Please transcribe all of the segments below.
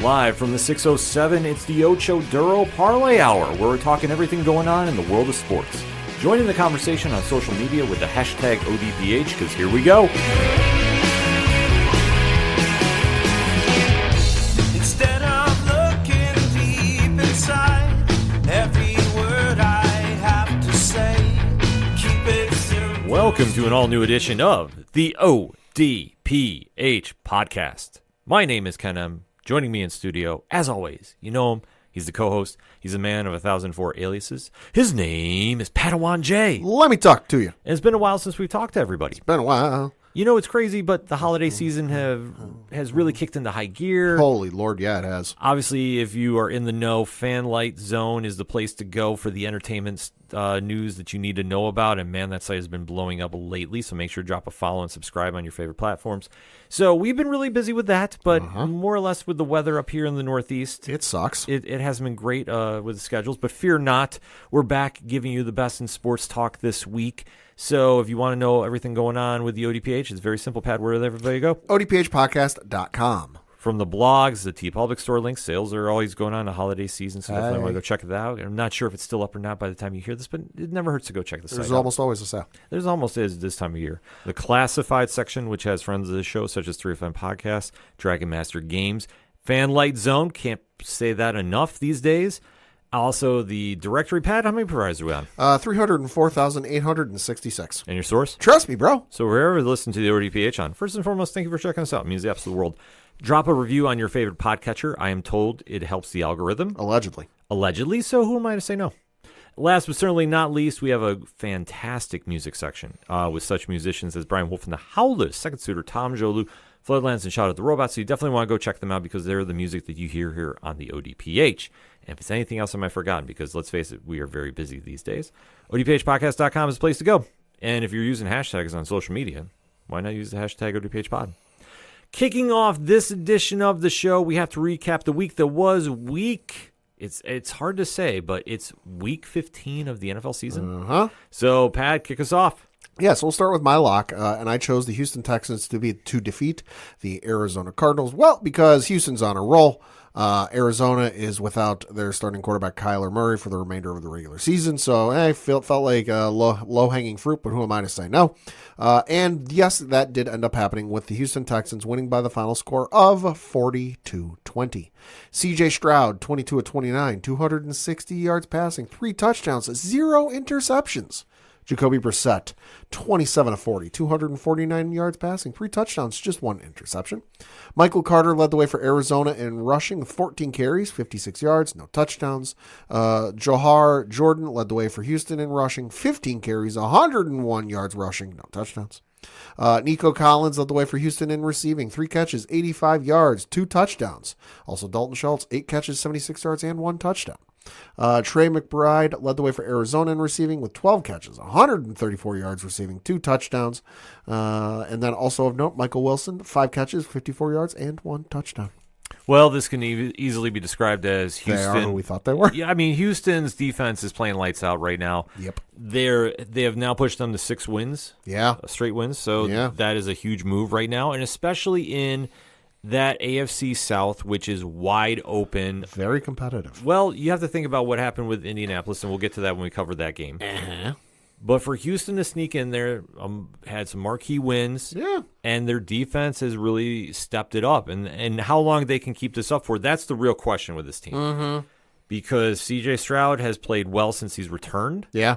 Live from the 607, it's the Ocho Duro Parlay Hour, where we're talking everything going on in the world of sports. Join in the conversation on social media with the hashtag ODPH, because here we go. Instead of looking deep inside, every word I have to say, keep it simple. Welcome to an all-new edition of the ODPH podcast. My name is Ken M. Joining me in studio, as always, you know him. He's the co-host. He's a man of 1,004 aliases. His name is Padawan J. Let me talk to you. And it's been a while since we've talked to everybody. It's been a while. You know, it's crazy, but the holiday season has really kicked into high gear. Holy Lord, yeah, it has. Obviously, if you are in the know, Fanlight Zone is the place to go for the entertainment news that you need to know about. And man, that site has been blowing up lately. So make sure to drop a follow and subscribe on your favorite platforms. So we've been really busy with that, but more or less with the weather up here in the Northeast. It sucks. It hasn't been great with the schedules, but fear not. We're back giving you the best in sports talk this week. So if you want to know everything going on with the ODPH, it's very simple, Pat. Where does everybody go? ODPHpodcast.com. From the blogs, the T-Public store links, sales are always going on the holiday season, so definitely want to go check it out. I'm not sure if it's still up or not by the time you hear this, but it never hurts to go check the site out. There's almost always a sale. There's almost is this time of year. The classified section, which has friends of the show, such as 3FM Podcasts, Dragon Master Games, Fanlight Zone, can't say that enough these days. Also, the directory, Pat, how many providers are we on? 304,866. And your source? Trust me, bro. So wherever you listen to the ODPH on, first and foremost, thank you for checking us out. It means the absolute world. Drop a review on your favorite podcatcher. I am told it helps the algorithm. Allegedly, so who am I to say no? Last but certainly not least, we have a fantastic music section with such musicians as Brian Wolf and the Howlers, Second Suitor, Tom Jolu, Floodlands, and Shout Out the Robots. So you definitely want to go check them out because they're the music that you hear here on the ODPH. And if it's anything else I might have forgotten, because let's face it, we are very busy these days, ODPHpodcast.com is the place to go. And if you're using hashtags on social media, why not use the hashtag ODPHpod? Kicking off this edition of the show, we have to recap the week that was week. It's hard to say, but it's week 15 of the NFL season. So, Pat, kick us off. Yeah, so we'll start with my lock, and I chose the Houston Texans to defeat the Arizona Cardinals. Well, because Houston's on a roll. Arizona is without their starting quarterback Kyler Murray for the remainder of the regular season, so I felt like low-hanging fruit, but who am I to say no? And yes, that did end up happening with the Houston Texans winning by the final score of 40-20. C.J. Stroud, 22 of 29, 260 yards passing, 3 touchdowns, 0 interceptions. Jacoby Brissett, 27 of 40, 249 yards passing, 3 touchdowns, just 1 interception. Michael Carter led the way for Arizona in rushing with 14 carries, 56 yards, no touchdowns. Johar Jordan led the way for Houston in rushing, 15 carries, 101 yards rushing, no touchdowns. Nico Collins led the way for Houston in receiving, 3 catches, 85 yards, 2 touchdowns. Also Dalton Schultz, 8 catches, 76 yards, and 1 touchdown. Trey McBride led the way for Arizona in receiving with 12 catches, 134 yards receiving, 2 touchdowns. And then also of note, Michael Wilson, 5 catches, 54 yards, and 1 touchdown. Well, this can easily be described as Houston. They are who we thought they were. Yeah, I mean, Houston's defense is playing lights out right now. Yep. They have now pushed them to 6 wins. Yeah. Straight wins. So that is a huge move right now, and especially in that AFC South, which is wide open. Very competitive. Well, you have to think about what happened with Indianapolis, and we'll get to that when we cover that game. But for Houston to sneak in there, had some marquee wins, and their defense has really stepped it up. And how long they can keep this up for, that's the real question with this team. Because C.J. Stroud has played well since he's returned. Yeah.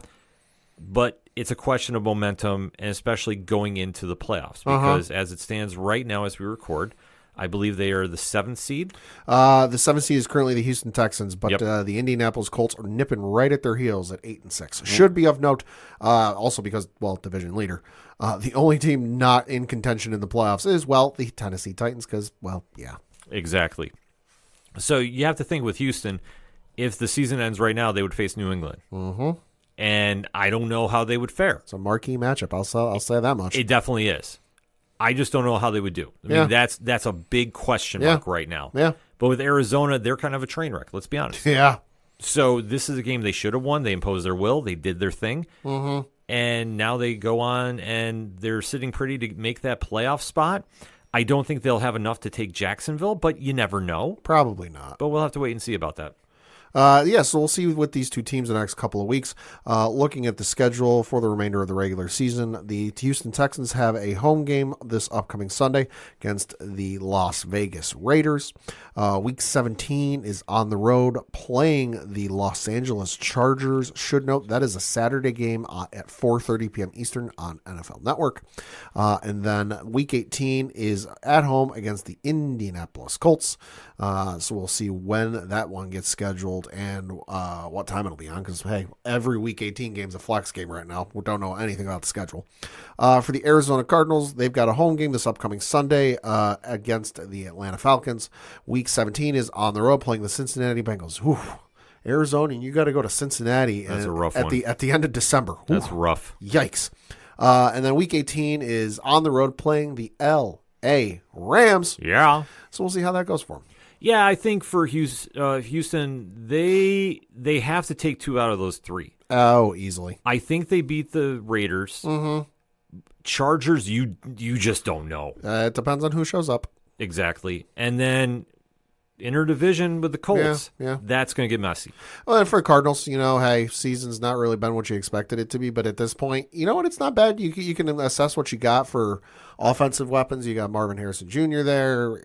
But it's a question of momentum, and especially going into the playoffs. Because as it stands right now as we record, I believe they are the 7th seed. The 7th seed is currently the Houston Texans, but the Indianapolis Colts are nipping right at their heels at 8-6. Should be of note, also because, well, division leader. The only team not in contention in the playoffs is, well, the Tennessee Titans because, well, yeah. Exactly. So you have to think with Houston, if the season ends right now, they would face New England. And I don't know how they would fare. It's a marquee matchup. I'll say that much. It definitely is. I just don't know how they would do. I mean, that's a big question mark right now. Yeah. But with Arizona, they're kind of a train wreck. Let's be honest. Yeah. So this is a game they should have won. They imposed their will. They did their thing. And now they go on and they're sitting pretty to make that playoff spot. I don't think they'll have enough to take Jacksonville, but you never know. Probably not. But we'll have to wait and see about that. So we'll see with these two teams in the next couple of weeks. Looking at the schedule for the remainder of the regular season, the Houston Texans have a home game this upcoming Sunday against the Las Vegas Raiders. Week 17 is on the road playing the Los Angeles Chargers. Should note that is a Saturday game at 4:30 p.m. Eastern on NFL Network. And then Week 18 is at home against the Indianapolis Colts. So we'll see when that one gets scheduled and what time it'll be on, because, hey, every Week 18 game's a flex game right now. We don't know anything about the schedule. For the Arizona Cardinals, they've got a home game this upcoming Sunday against the Atlanta Falcons. Week 17 is on the road playing the Cincinnati Bengals. Whew. Arizona, you got to go to Cincinnati. That's a rough at one. At the end of December. That's rough. Yikes. And then Week 18 is on the road playing the L.A. Rams. Yeah. So we'll see how that goes for them. Yeah, I think for Houston, they have to take 2 out of those 3. Oh, easily. I think they beat the Raiders. Mm-hmm. Chargers, you just don't know. It depends on who shows up. Exactly. And then interdivision with the Colts, yeah. That's going to get messy. Well, and for the Cardinals, hey, season's not really been what you expected it to be, but at this point, you know what? It's not bad. You can assess what you got for offensive weapons. You got Marvin Harrison Jr. there.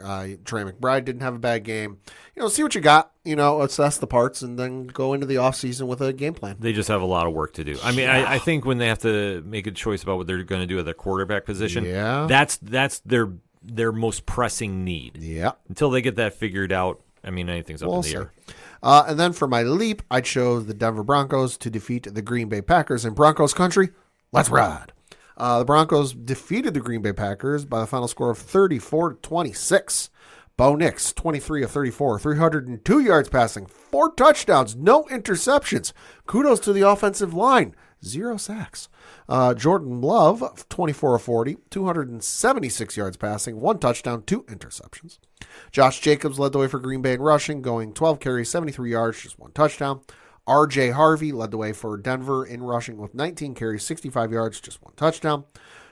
Trey McBride didn't have a bad game. See what you got, assess the parts, and then go into the offseason with a game plan. They just have a lot of work to do. I mean, yeah. I think when they have to make a choice about what they're going to do at their quarterback position, that's their most pressing need. Yeah. Until they get that figured out, I mean, anything's up in the air. And then for my leap, I chose the Denver Broncos to defeat the Green Bay Packers in Broncos country. Let's ride. The Broncos defeated the Green Bay Packers by the final score of 34-26. Bo Nix, 23 of 34, 302 yards passing, 4 touchdowns, no interceptions. Kudos to the offensive line. 0 sacks. Jordan Love, 24 of 40, 276 yards passing, 1 touchdown, 2 interceptions. Josh Jacobs led the way for Green Bay in rushing, going 12 carries, 73 yards, just 1 touchdown. R.J. Harvey led the way for Denver in rushing with 19 carries, 65 yards, just 1 touchdown.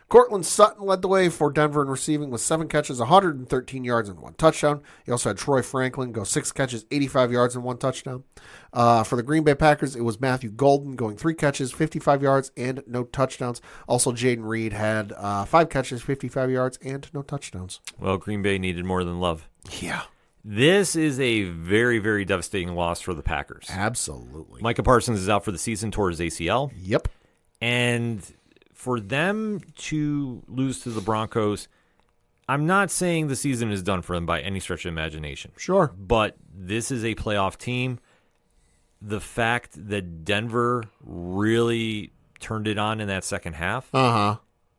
Cortland Sutton led the way for Denver in receiving with 7 catches, 113 yards, and 1 touchdown. He also had Troy Franklin go 6 catches, 85 yards, and 1 touchdown. For the Green Bay Packers, it was Matthew Golden going 3 catches, 55 yards, and no touchdowns. Also, Jaden Reed had 5 catches, 55 yards, and no touchdowns. Well, Green Bay needed more than Love. Yeah. This is a very, very devastating loss for the Packers. Absolutely. Micah Parsons is out for the season, tore his ACL. Yep. And for them to lose to the Broncos, I'm not saying the season is done for them by any stretch of imagination. Sure. But this is a playoff team. The fact that Denver really turned it on in that second half,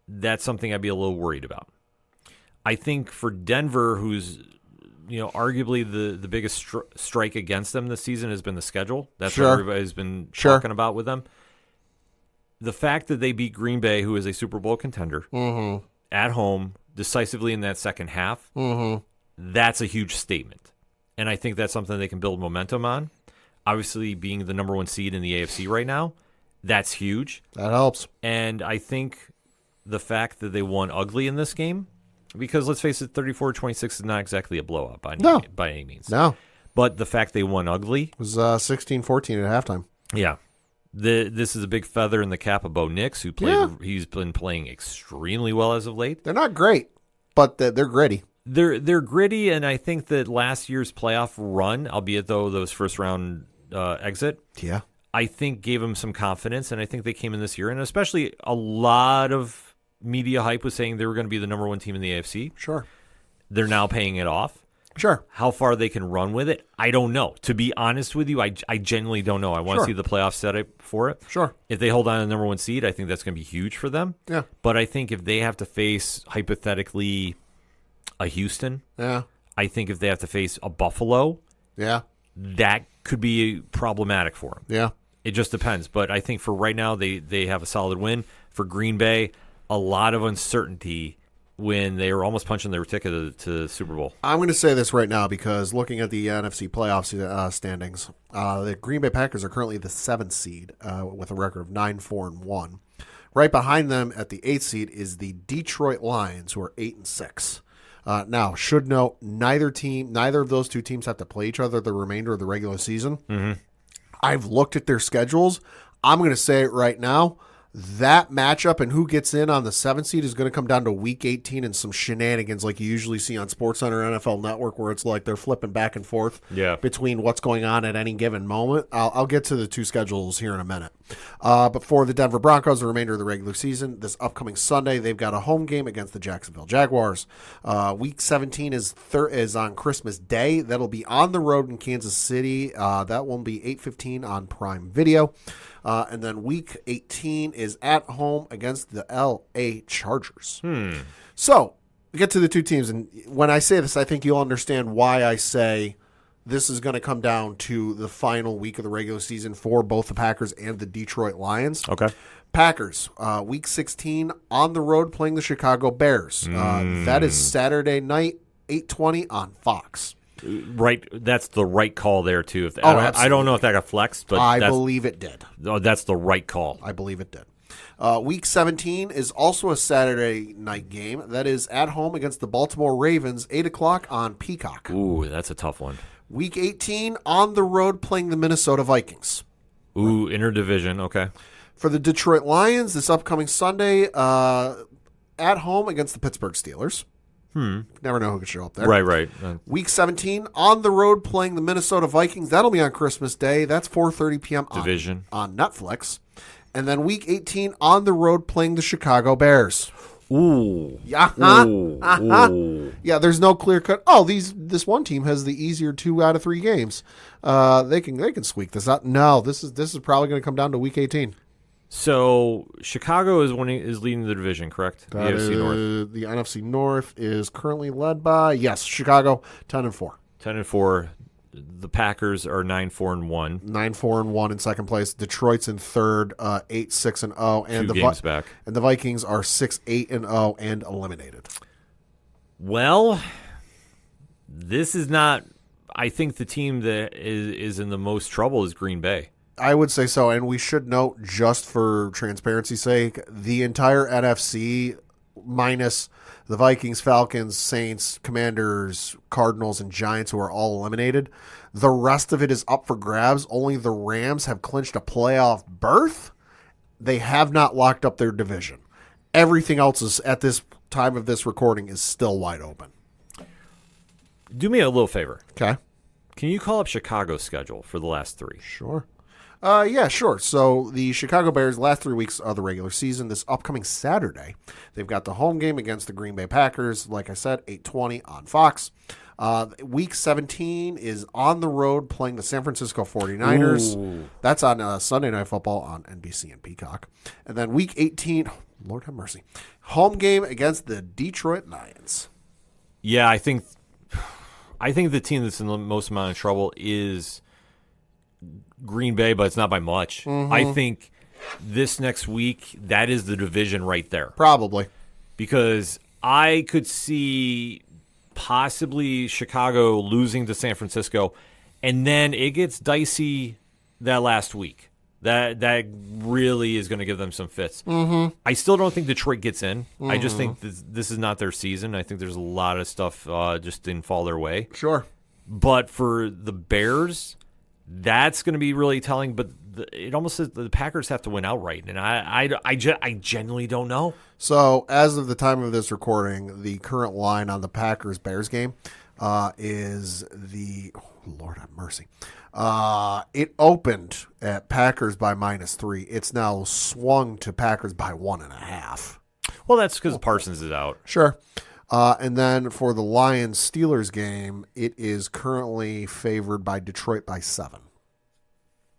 that's something I'd be a little worried about. I think for Denver, who's arguably the biggest strike against them this season has been the schedule. That's what everybody's been talking about with them. The fact that they beat Green Bay, who is a Super Bowl contender, at home, decisively in that second half, that's a huge statement. And I think that's something they can build momentum on. Obviously, being the number 1 seed in the AFC right now, that's huge. That helps. And I think the fact that they won ugly in this game, because let's face it, 34-26 is not exactly a blowout by any means. No. But the fact they won ugly. It was 16-14 at halftime. Yeah. This is a big feather in the cap of Bo Nix, who played. He's been playing extremely well as of late. They're not great, but they're gritty. They're gritty, and I think that last year's playoff run, albeit though those first round exit, I think gave them some confidence, and I think they came in this year, and especially a lot of media hype was saying they were going to be the number 1 team in the AFC. Sure. They're now paying it off. Sure. How far they can run with it, I don't know. To be honest with you, I genuinely don't know. I want to see the playoff setup for it. Sure. If they hold on to the number 1 seed, I think that's going to be huge for them. Yeah. But I think if they have to face, hypothetically, a Houston, I think if they have to face a Buffalo, that could be problematic for them. Yeah. It just depends. But I think for right now, they have a solid win. For Green Bay, a lot of uncertainty when they were almost punching their ticket to the Super Bowl. I'm going to say this right now because looking at the NFC playoff standings, the Green Bay Packers are currently the 7th seed with a record of 9-4-1. Right behind them at the 8th seed is the Detroit Lions, who are 8-6. Now, should note, neither of those two teams have to play each other the remainder of the regular season. Mm-hmm. I've looked at their schedules. I'm going to say it right now. That matchup and who gets in on the 7th seed is going to come down to Week 18 and some shenanigans like you usually see on SportsCenter NFL Network, where it's like they're flipping back and forth between what's going on at any given moment. I'll get to the two schedules here in a minute. But for the Denver Broncos, the remainder of the regular season, this upcoming Sunday, they've got a home game against the Jacksonville Jaguars. Week 17 is on Christmas Day. That'll be on the road in Kansas City. That will be 8:15 on Prime Video. And then Week 18 is at home against the L.A. Chargers. So, we get to the two teams, and when I say this, I think you'll understand why I say this is going to come down to the final week of the regular season for both the Packers and the Detroit Lions. Okay. Packers, Week 16, on the road playing the Chicago Bears. That is Saturday night, 8:20 on Fox. Right, that's the right call there too. I don't know if that got flexed, but I believe it did. That's the right call. I believe it did. Week 17 is also a Saturday night game. That is at home against the Baltimore Ravens, 8 o'clock on Peacock. Ooh, that's a tough one. Week 18 on the road playing the Minnesota Vikings. Ooh, interdivision. Okay. For the Detroit Lions, this upcoming Sunday, at home against the Pittsburgh Steelers. Never know who could show up there. Right. Week 17, on the road playing the Minnesota Vikings. That'll be on Christmas Day. That's 4:30 p.m. Division. On Netflix. And then Week 18, on the road playing the Chicago Bears. Ooh. Ooh. Yeah, there's no clear cut. Oh, this one team has the easier 2 out of 3 games. They can squeak this out. No, this is probably going to come down to Week 18. So Chicago is leading the division, correct? The NFC North. The NFC North is currently led by Chicago 10-4. 10-4. The Packers are 9-4-1. 9-4-1 in second place. Detroit's in third, 8-6-0, and 2 games back. And the Vikings are 6-8-0 and eliminated. Well, this is not. I think the team that is in the most trouble is Green Bay. I would say so, and we should note, just for transparency's sake, the entire NFC, minus the Vikings, Falcons, Saints, Commanders, Cardinals, and Giants, who are all eliminated, the rest of it is up for grabs. Only the Rams have clinched a playoff berth. They have not locked up their division. Everything else is, at this time of this recording, is still wide open. Do me a little favor. Okay. Can you call up Chicago's schedule for the last 3? Sure. Yeah, sure. So the Chicago Bears, last 3 weeks of the regular season, this upcoming Saturday, they've got the home game against the Green Bay Packers, like I said, 8:20 on Fox. Week 17 is on the road playing the San Francisco 49ers. Ooh. That's on Sunday Night Football on NBC and Peacock. And then Week 18, Lord have mercy, home game against the Detroit Lions. Yeah, I think the team that's in the most amount of trouble is Green Bay, but it's not by much. Mm-hmm. I think this next week, that is the division right there. Probably. Because I could see possibly Chicago losing to San Francisco, and then it gets dicey that last week. That really is going to give them some fits. Mm-hmm. I still don't think Detroit gets in. Mm-hmm. I just think this is not their season. I think there's a lot of stuff just didn't fall their way. Sure. But for the Bears, that's going to be really telling. But it almost says the Packers have to win outright, and I genuinely don't know. So as of the time of this recording, the current line on the Packers-Bears game is the Lord have mercy. It opened at Packers by -3. It's now swung to Packers by 1.5. Well, that's because Parsons is out. Sure. And then for the Lions-Steelers game, it is currently favored by Detroit by 7.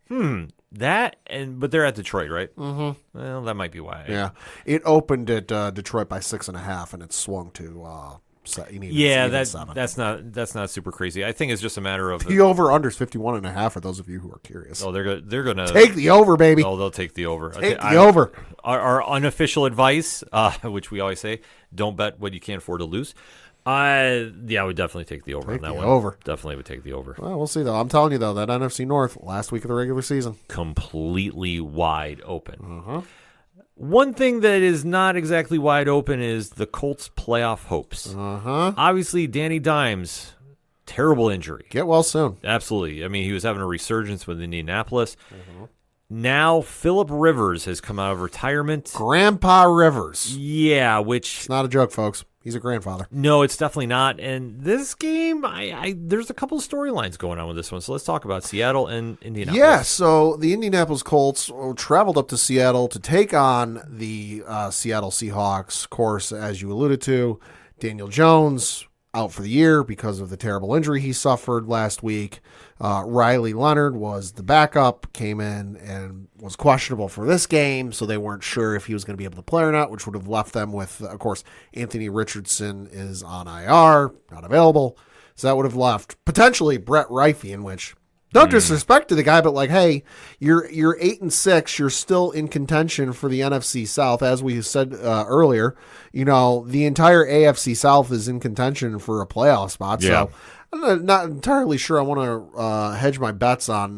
But they're at Detroit, right? Mm-hmm. Well, that might be why. Yeah. It opened at Detroit by 6.5, and it swung to that's not super crazy. I think it's just a matter of the over/under is 51.5 for those of you who are curious. Oh, they're gonna take the over, baby. Oh, they'll take the over. Take the over. Our unofficial advice, which we always say, don't bet what you can't afford to lose. I would definitely take the over on that one. Over. Definitely would take the over. Well, we'll see though. I'm telling you though, that NFC North last week of the regular season completely wide open. Uh-huh. One thing that is not exactly wide open is the Colts' playoff hopes. Obviously, Danny Dimes, terrible injury. Get well soon. Absolutely. I mean, he was having a resurgence with Indianapolis. Now, Phillip Rivers has come out of retirement. Grandpa Rivers. Yeah, which... It's not a joke, folks. He's a grandfather. No, it's definitely not. And this game, there's a couple of storylines going on with this one. So let's talk about Seattle and Indianapolis. Yeah, so the Indianapolis Colts traveled up to Seattle to take on the Seattle Seahawks. Of course, as you alluded to, Daniel Jones out for the year because of the terrible injury he suffered last week. Riley Leonard was the backup, came in and was questionable for this game, so they weren't sure if he was going to be able to play or not, which would have left them with, of course, Anthony Richardson is on IR, not available. So that would have left potentially Brett Rypien, which, no disrespect to the guy, but like, hey, you're 8-6, you're still in contention for the NFC South, as we said earlier. You know, the entire AFC South is in contention for a playoff spot. Yeah. So I'm not entirely sure I want to hedge my bets on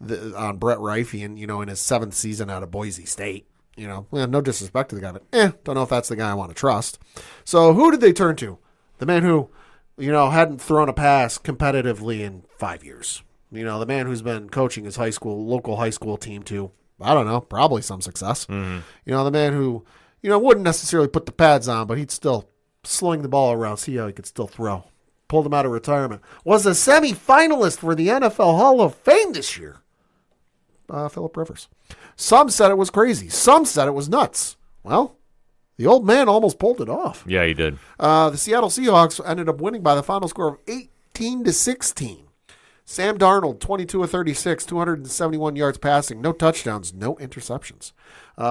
Brett Rypien, you know, in his 7th season out of Boise State. You know, no disrespect to the guy, but don't know if that's the guy I want to trust. So who did they turn to? The man who, you know, hadn't thrown a pass competitively in 5 years. You know, the man who's been coaching his local high school team to, I don't know, probably some success. You know, the man who, you know, wouldn't necessarily put the pads on, but he'd still sling the ball around, see how he could still throw. Pulled him out of retirement. Was a semifinalist for the NFL Hall of Fame this year. Phillip Rivers. Some said it was crazy. Some said it was nuts. Well, the old man almost pulled it off. Yeah, he did. The Seattle Seahawks ended up winning by the final score of 18-16. Sam Darnold, 22 of 36, 271 yards passing, no touchdowns, no interceptions.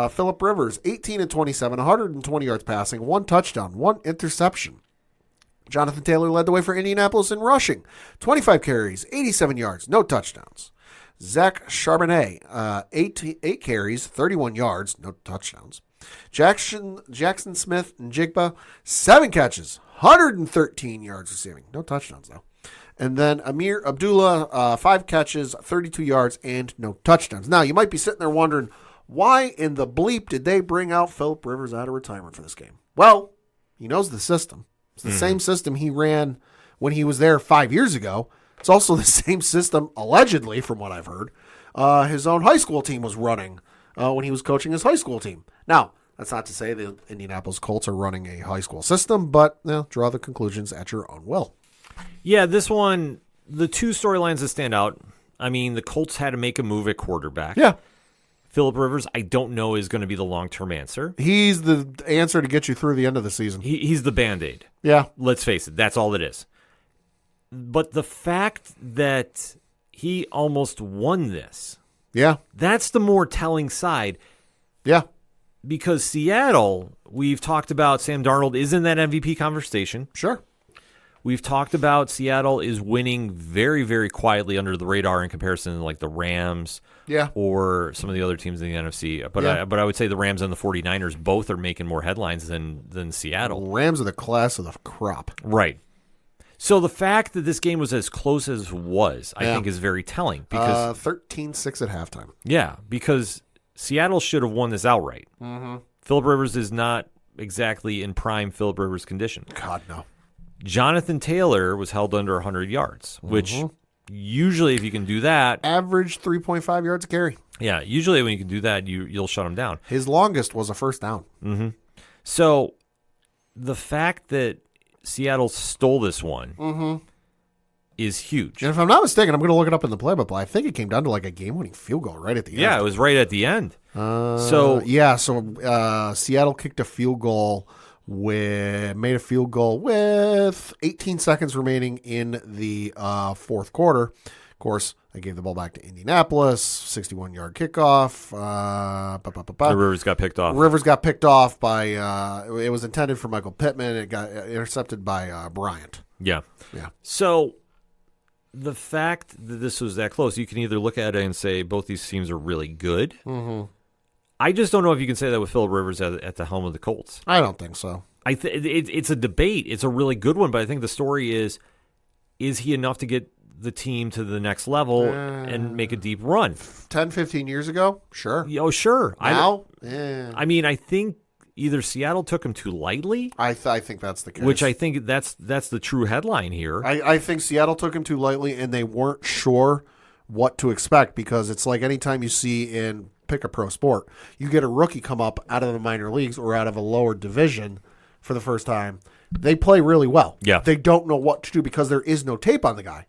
Phillip Rivers, 18 of 27, 120 yards passing, 1 touchdown, 1 interception. Jonathan Taylor led the way for Indianapolis in rushing, 25 carries, 87 yards, no touchdowns. Zach Charbonnet, 8 carries, 31 yards, no touchdowns. Jackson Smith and Jigba, 7 catches, 113 yards receiving, no touchdowns though. And then Amir Abdullah, 5 catches, 32 yards, and no touchdowns. Now, you might be sitting there wondering, why in the bleep did they bring out Phillip Rivers out of retirement for this game? Well, he knows the system. It's the same system he ran when he was there 5 years ago. It's also the same system, allegedly, from what I've heard, his own high school team was running when he was coaching his high school team. Now, that's not to say the Indianapolis Colts are running a high school system, but draw the conclusions at your own will. Yeah, this one, the 2 storylines that stand out, I mean, the Colts had to make a move at quarterback. Yeah. Phillip Rivers, I don't know, is going to be the long-term answer. He's the answer to get you through the end of the season. He's the Band-Aid. Yeah. Let's face it, that's all it is. But the fact that he almost won this, that's the more telling side. Yeah. Because Seattle, we've talked about Sam Darnold is in that MVP conversation. Sure. We've talked about Seattle is winning very, very quietly under the radar in comparison to like the Rams or some of the other teams in the NFC. But I would say the Rams and the 49ers both are making more headlines than Seattle. Rams are the class of the crop. Right. So the fact that this game was as close as it was, I think, is very telling. Because 13-6 at halftime. Yeah, because Seattle should have won this outright. Phillip Rivers is not exactly in prime Phillip Rivers condition. God, no. Jonathan Taylor was held under 100 yards, which usually if you can do that... Average 3.5 yards a carry. Yeah, usually when you can do that, you'll shut him down. His longest was a first down. So the fact that Seattle stole this one is huge. And if I'm not mistaken, I'm going to look it up in the play-by-play, but I think it came down to like a game-winning field goal right at the end. Yeah, it was right at the end. So Seattle kicked a field goal made a field goal with 18 seconds remaining in the fourth quarter. Of course, they gave the ball back to Indianapolis, 61-yard kickoff. Rivers got picked off. Rivers got picked off by, it was intended for Michael Pittman. It got intercepted by Bryant. Yeah. Yeah. So the fact that this was that close, you can either look at it and say both these teams are really good. I just don't know if you can say that with Phillip Rivers at the helm of the Colts. I don't think so. It's a debate. It's a really good one, but I think the story is he enough to get the team to the next level and make a deep run. 10, 15 years ago? Sure. Oh, sure. Now? I mean, I think either Seattle took him too lightly. I think that's the case. Which I think that's the true headline here. I think Seattle took him too lightly, and they weren't sure what to expect, because it's like anytime you see in pick a pro sport, you get a rookie come up out of the minor leagues or out of a lower division for the first time. They play really well. Yeah. They don't know what to do because there is no tape on the guy.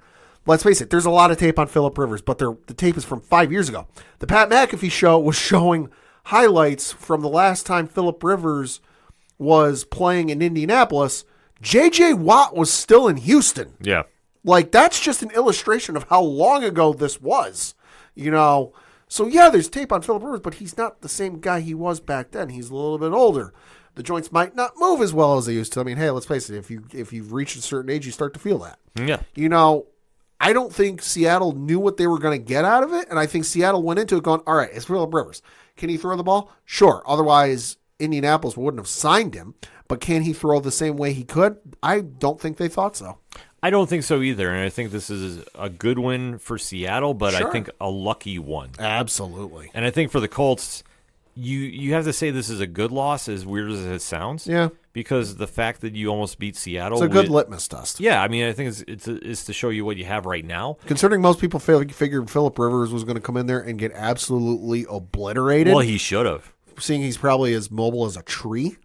Let's face it, there's a lot of tape on Phillip Rivers, but the tape is from 5 years ago. The Pat McAfee show was showing highlights from the last time Phillip Rivers was playing in Indianapolis. J.J. Watt was still in Houston. Yeah. Like, that's just an illustration of how long ago this was, So, yeah, there's tape on Phillip Rivers, but he's not the same guy he was back then. He's a little bit older. The joints might not move as well as they used to. I mean, hey, let's face it. If you've reached a certain age, you start to feel that. Yeah. I don't think Seattle knew what they were going to get out of it, and I think Seattle went into it going, all right, it's Phillip Rivers. Can he throw the ball? Sure. Otherwise, Indianapolis wouldn't have signed him. But can he throw the same way he could? I don't think they thought so. I don't think so either, and I think this is a good win for Seattle, but Sure. I think a lucky one. Absolutely. And I think for the Colts, you have to say this is a good loss, as weird as it sounds. Yeah. Because the fact that you almost beat Seattle, It's a good litmus test. Yeah, I mean, I think it's to show you what you have right now. Considering most people figured Phillip Rivers was going to come in there and get absolutely obliterated. Well, he should have. Seeing he's probably as mobile as a tree,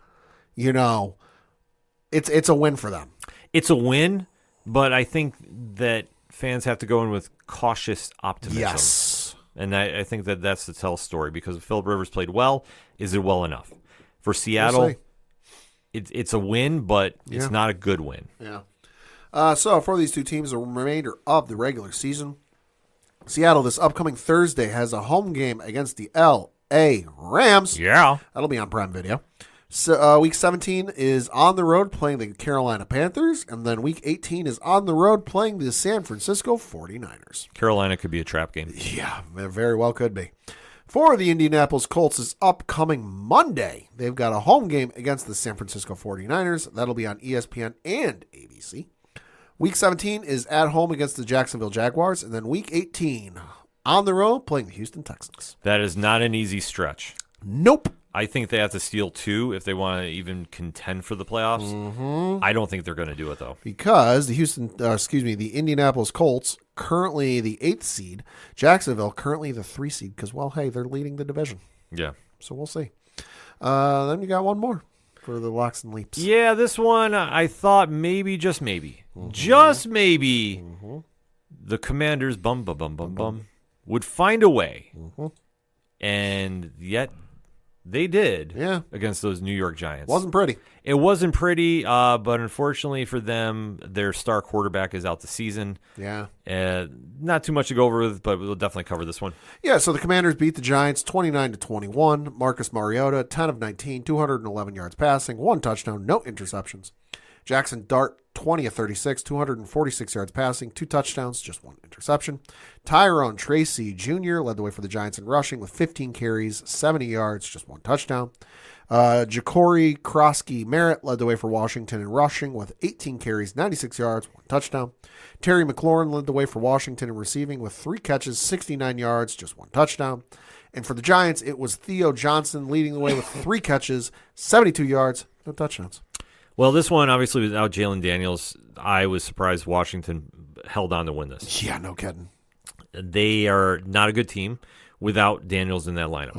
it's a win for them. It's a win, but I think that fans have to go in with cautious optimism. Yes. And I think that's the tell story, because if Phillip Rivers played well, is it well enough? For Seattle, We'll see. it's a win, but it's not a good win. Yeah. So for these two teams, the remainder of the regular season, Seattle this upcoming Thursday has a home game against the L.A. Rams. Yeah. That'll be on Prime Video. So Week 17 is on the road playing the Carolina Panthers, and then Week 18 is on the road playing the San Francisco 49ers. Carolina could be a trap game. Yeah, it very well could be. For the Indianapolis Colts this upcoming Monday, they've got a home game against the San Francisco 49ers. That'll be on ESPN and ABC. Week 17 is at home against the Jacksonville Jaguars, and then Week 18 on the road playing the Houston Texans. That is not an easy stretch. Nope. I think they have to steal 2 if they want to even contend for the playoffs. Mm-hmm. I don't think they're going to do it, though. Because the Indianapolis Colts, currently the 8th seed, Jacksonville currently the 3 seed, because, well, hey, they're leading the division. Yeah. So we'll see. Then you got one more for the locks and leaps. Yeah, this one I thought maybe, just maybe, the Commanders would find a way. And yet they did against those New York Giants. Wasn't pretty. It wasn't pretty, but unfortunately for them, their star quarterback is out the season. Yeah. Not too much to go over with, but we'll definitely cover this one. Yeah, so the Commanders beat the Giants 29-21. Marcus Mariota, 10 of 19, 211 yards passing, 1 touchdown, no interceptions. Jackson Dart, 20 of 36, 246 yards passing, 2 touchdowns, just 1 interception. Tyrone Tracy Jr. led the way for the Giants in rushing with 15 carries, 70 yards, just 1 touchdown. Ja'Cory Krosky Merritt led the way for Washington in rushing with 18 carries, 96 yards, 1 touchdown. Terry McLaurin led the way for Washington in receiving with 3 catches, 69 yards, just 1 touchdown. And for the Giants, it was Theo Johnson leading the way with 3 catches, 72 yards, no touchdowns. Well, this one, obviously, without Jalen Daniels, I was surprised Washington held on to win this. Yeah, no kidding. They are not a good team without Daniels in that lineup.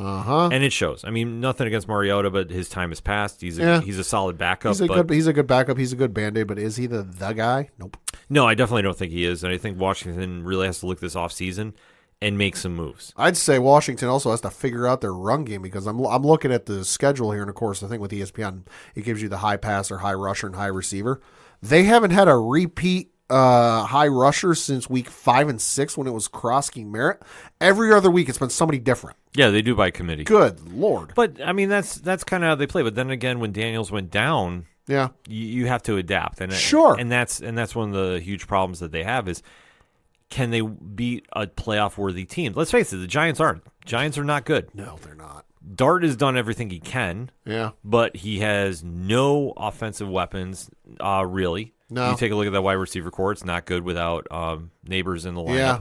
And it shows. I mean, nothing against Mariota, but his time has passed. He's a solid backup. He's a good backup. He's a good Band-Aid, but is he the guy? Nope. No, I definitely don't think he is. And I think Washington really has to look this offseason and make some moves. I'd say Washington also has to figure out their run game, because I'm looking at the schedule here, and of course the thing with ESPN, it gives you the high passer, high rusher, and high receiver. They haven't had a repeat high rusher since week 5 and 6 when it was Krosky Merritt. Every other week it's been somebody different. Yeah, they do by committee. Good Lord. But I mean that's kind of how they play. But then again, when Daniels went down, yeah, you have to adapt. And sure. And that's one of the huge problems that they have is, can they beat a playoff-worthy team? Let's face it, the Giants aren't. Giants are not good. No, they're not. Dart has done everything he can. Yeah. But he has no offensive weapons, really. No. You take a look at that wide receiver core; it's not good without Neighbors in the lineup. Yeah.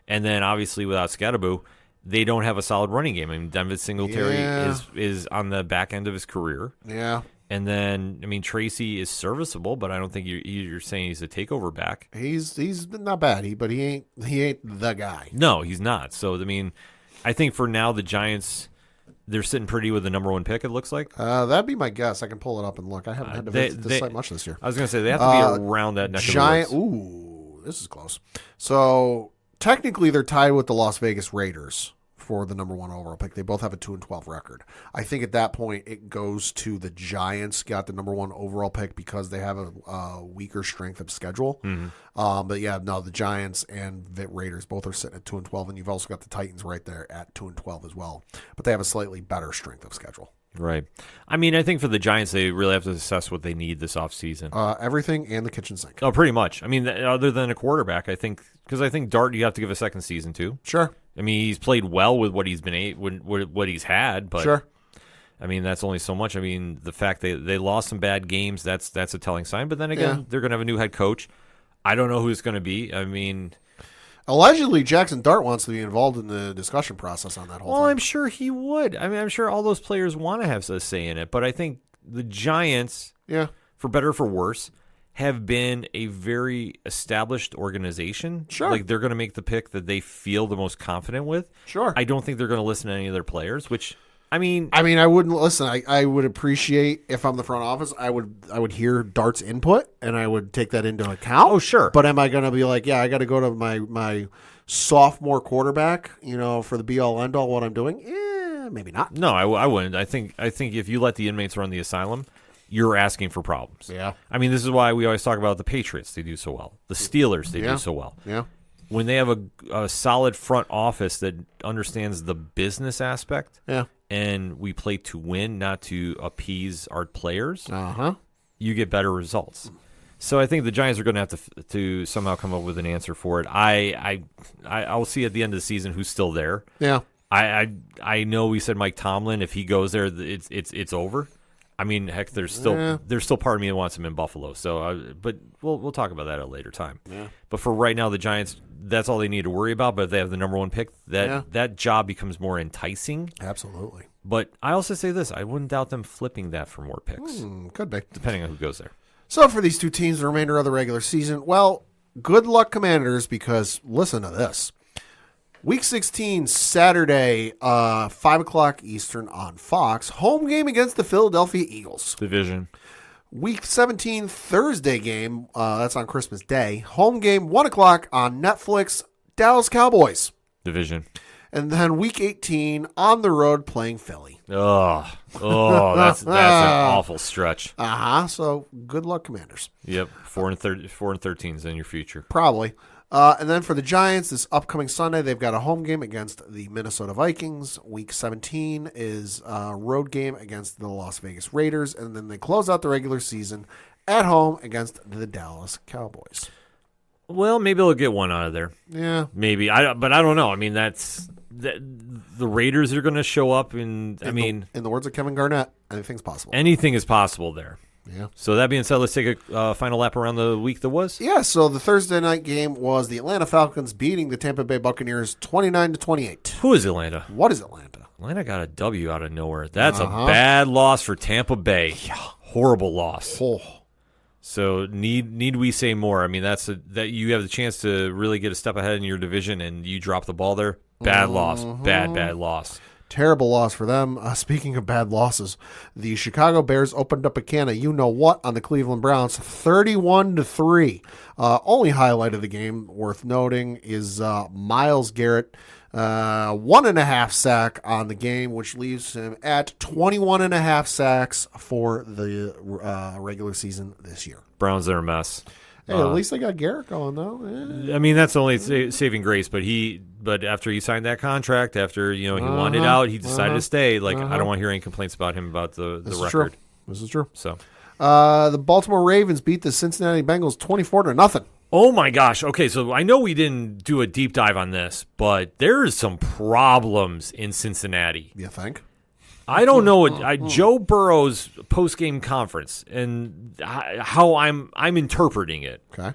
And then obviously without Scatterboo, they don't have a solid running game. I mean, Devin Singletary is on the back end of his career. Yeah. And then, I mean, Tracy is serviceable, but I don't think you're saying he's a takeover back. He's not bad, but he ain't the guy. No, he's not. So, I mean, I think for now the Giants, they're sitting pretty with the number 1 pick, it looks like. That'd be my guess. I can pull it up and look. I haven't had to visit this site much this year. I was going to say, they have to be around that neck of the woods. Ooh, this is close. So, technically, they're tied with the Las Vegas Raiders for the number 1 overall pick. They both have a 2-12 record. I think at that point it goes to the Giants got the number 1 overall pick because they have a weaker strength of schedule. Mm-hmm. But yeah, no, the Giants and the Raiders both are sitting at 2-12, and you've also got the Titans right there at 2-12 as well. But they have a slightly better strength of schedule. Right. I mean, I think for the Giants, they really have to assess what they need this offseason. Everything and the kitchen sink. Oh, pretty much. I mean, other than a quarterback, I think, because I think Dart you have to give a second season to. Sure. I mean, he's played well with what he's been what he's had, but sure. I mean, that's only so much. I mean, the fact they lost some bad games, that's a telling sign. But then again, they're going to have a new head coach. I don't know who it's going to be. I mean, allegedly, Jackson Dart wants to be involved in the discussion process on that whole thing. Well, I'm sure he would. I mean, I'm sure all those players want to have a say in it. But I think the Giants, for better or for worse, have been a very established organization. Sure. Like, they're going to make the pick that they feel the most confident with. Sure. I don't think they're going to listen to any of their players, which, I mean, I wouldn't listen. I would appreciate if I'm the front office, I would hear Dart's input and I would take that into account. Oh, sure. But am I going to be like, I got to go to my sophomore quarterback, for the be all end all what I'm doing? Maybe not. No, I wouldn't. I think if you let the inmates run the asylum, you're asking for problems. Yeah. I mean, this is why we always talk about the Patriots. They do so well. The Steelers, they do so well. Yeah. When they have a solid front office that understands the business aspect, and we play to win, not to appease our players, you get better results. So I think the Giants are going to have to somehow come up with an answer for it. I'll see at the end of the season who's still there. Yeah. I know we said Mike Tomlin. If he goes there, it's over. I mean, heck, there's still part of me that wants him in Buffalo. So, but we'll talk about that at a later time. Yeah. But for right now, the Giants, that's all they need to worry about. But if they have the number 1 pick, that job becomes more enticing. Absolutely. But I also say this: I wouldn't doubt them flipping that for more picks. Could be, depending on who goes there. So for these two teams, the remainder of the regular season, well, good luck, Commanders, because listen to this. Week 16, Saturday, 5 o'clock Eastern on Fox. Home game against the Philadelphia Eagles. Division. Week 17, Thursday game. That's on Christmas Day. Home game, 1 o'clock on Netflix. Dallas Cowboys. Division. And then Week 18, on the road playing Philly. Oh, that's an awful stretch. So good luck, Commanders. Yep, 4-13 is in your future. Probably. And then for the Giants, this upcoming Sunday, they've got a home game against the Minnesota Vikings. Week 17 is a road game against the Las Vegas Raiders. And then they close out the regular season at home against the Dallas Cowboys. Well, maybe they'll get one out of there. Yeah. Maybe. But I don't know. I mean, the Raiders are going to show up. In the words of Kevin Garnett, anything's possible. Anything is possible there. Yeah. So that being said, let's take a final lap around the week that was. Yeah, so the Thursday night game was the Atlanta Falcons beating the Tampa Bay Buccaneers 29-28. Who is Atlanta? What is Atlanta? Atlanta got a W out of nowhere. That's a bad loss for Tampa Bay. Yeah. Horrible loss. Oh. So need we say more? I mean, that you have the chance to really get a step ahead in your division, and you drop the ball there. Bad loss. Bad loss. Terrible loss for them. Speaking of bad losses, the Chicago Bears opened up a can of you-know-what on the Cleveland Browns, 31-3. Only highlight of the game worth noting is Myles Garrett, 1.5 sack on the game, which leaves him at 21.5 sacks for the regular season this year. Browns are a mess. Hey, at least they got Garrett going, though. I mean, that's only saving grace. But after he signed that contract, after he wanted out, he decided to stay. I don't want to hear any complaints about him about the record. This is true. So, the Baltimore Ravens beat the Cincinnati Bengals 24-0. Oh my gosh. Okay, so I know we didn't do a deep dive on this, but there is some problems in Cincinnati. You think? I don't know what Joe Burrow's post-game conference and how I'm interpreting it. Okay.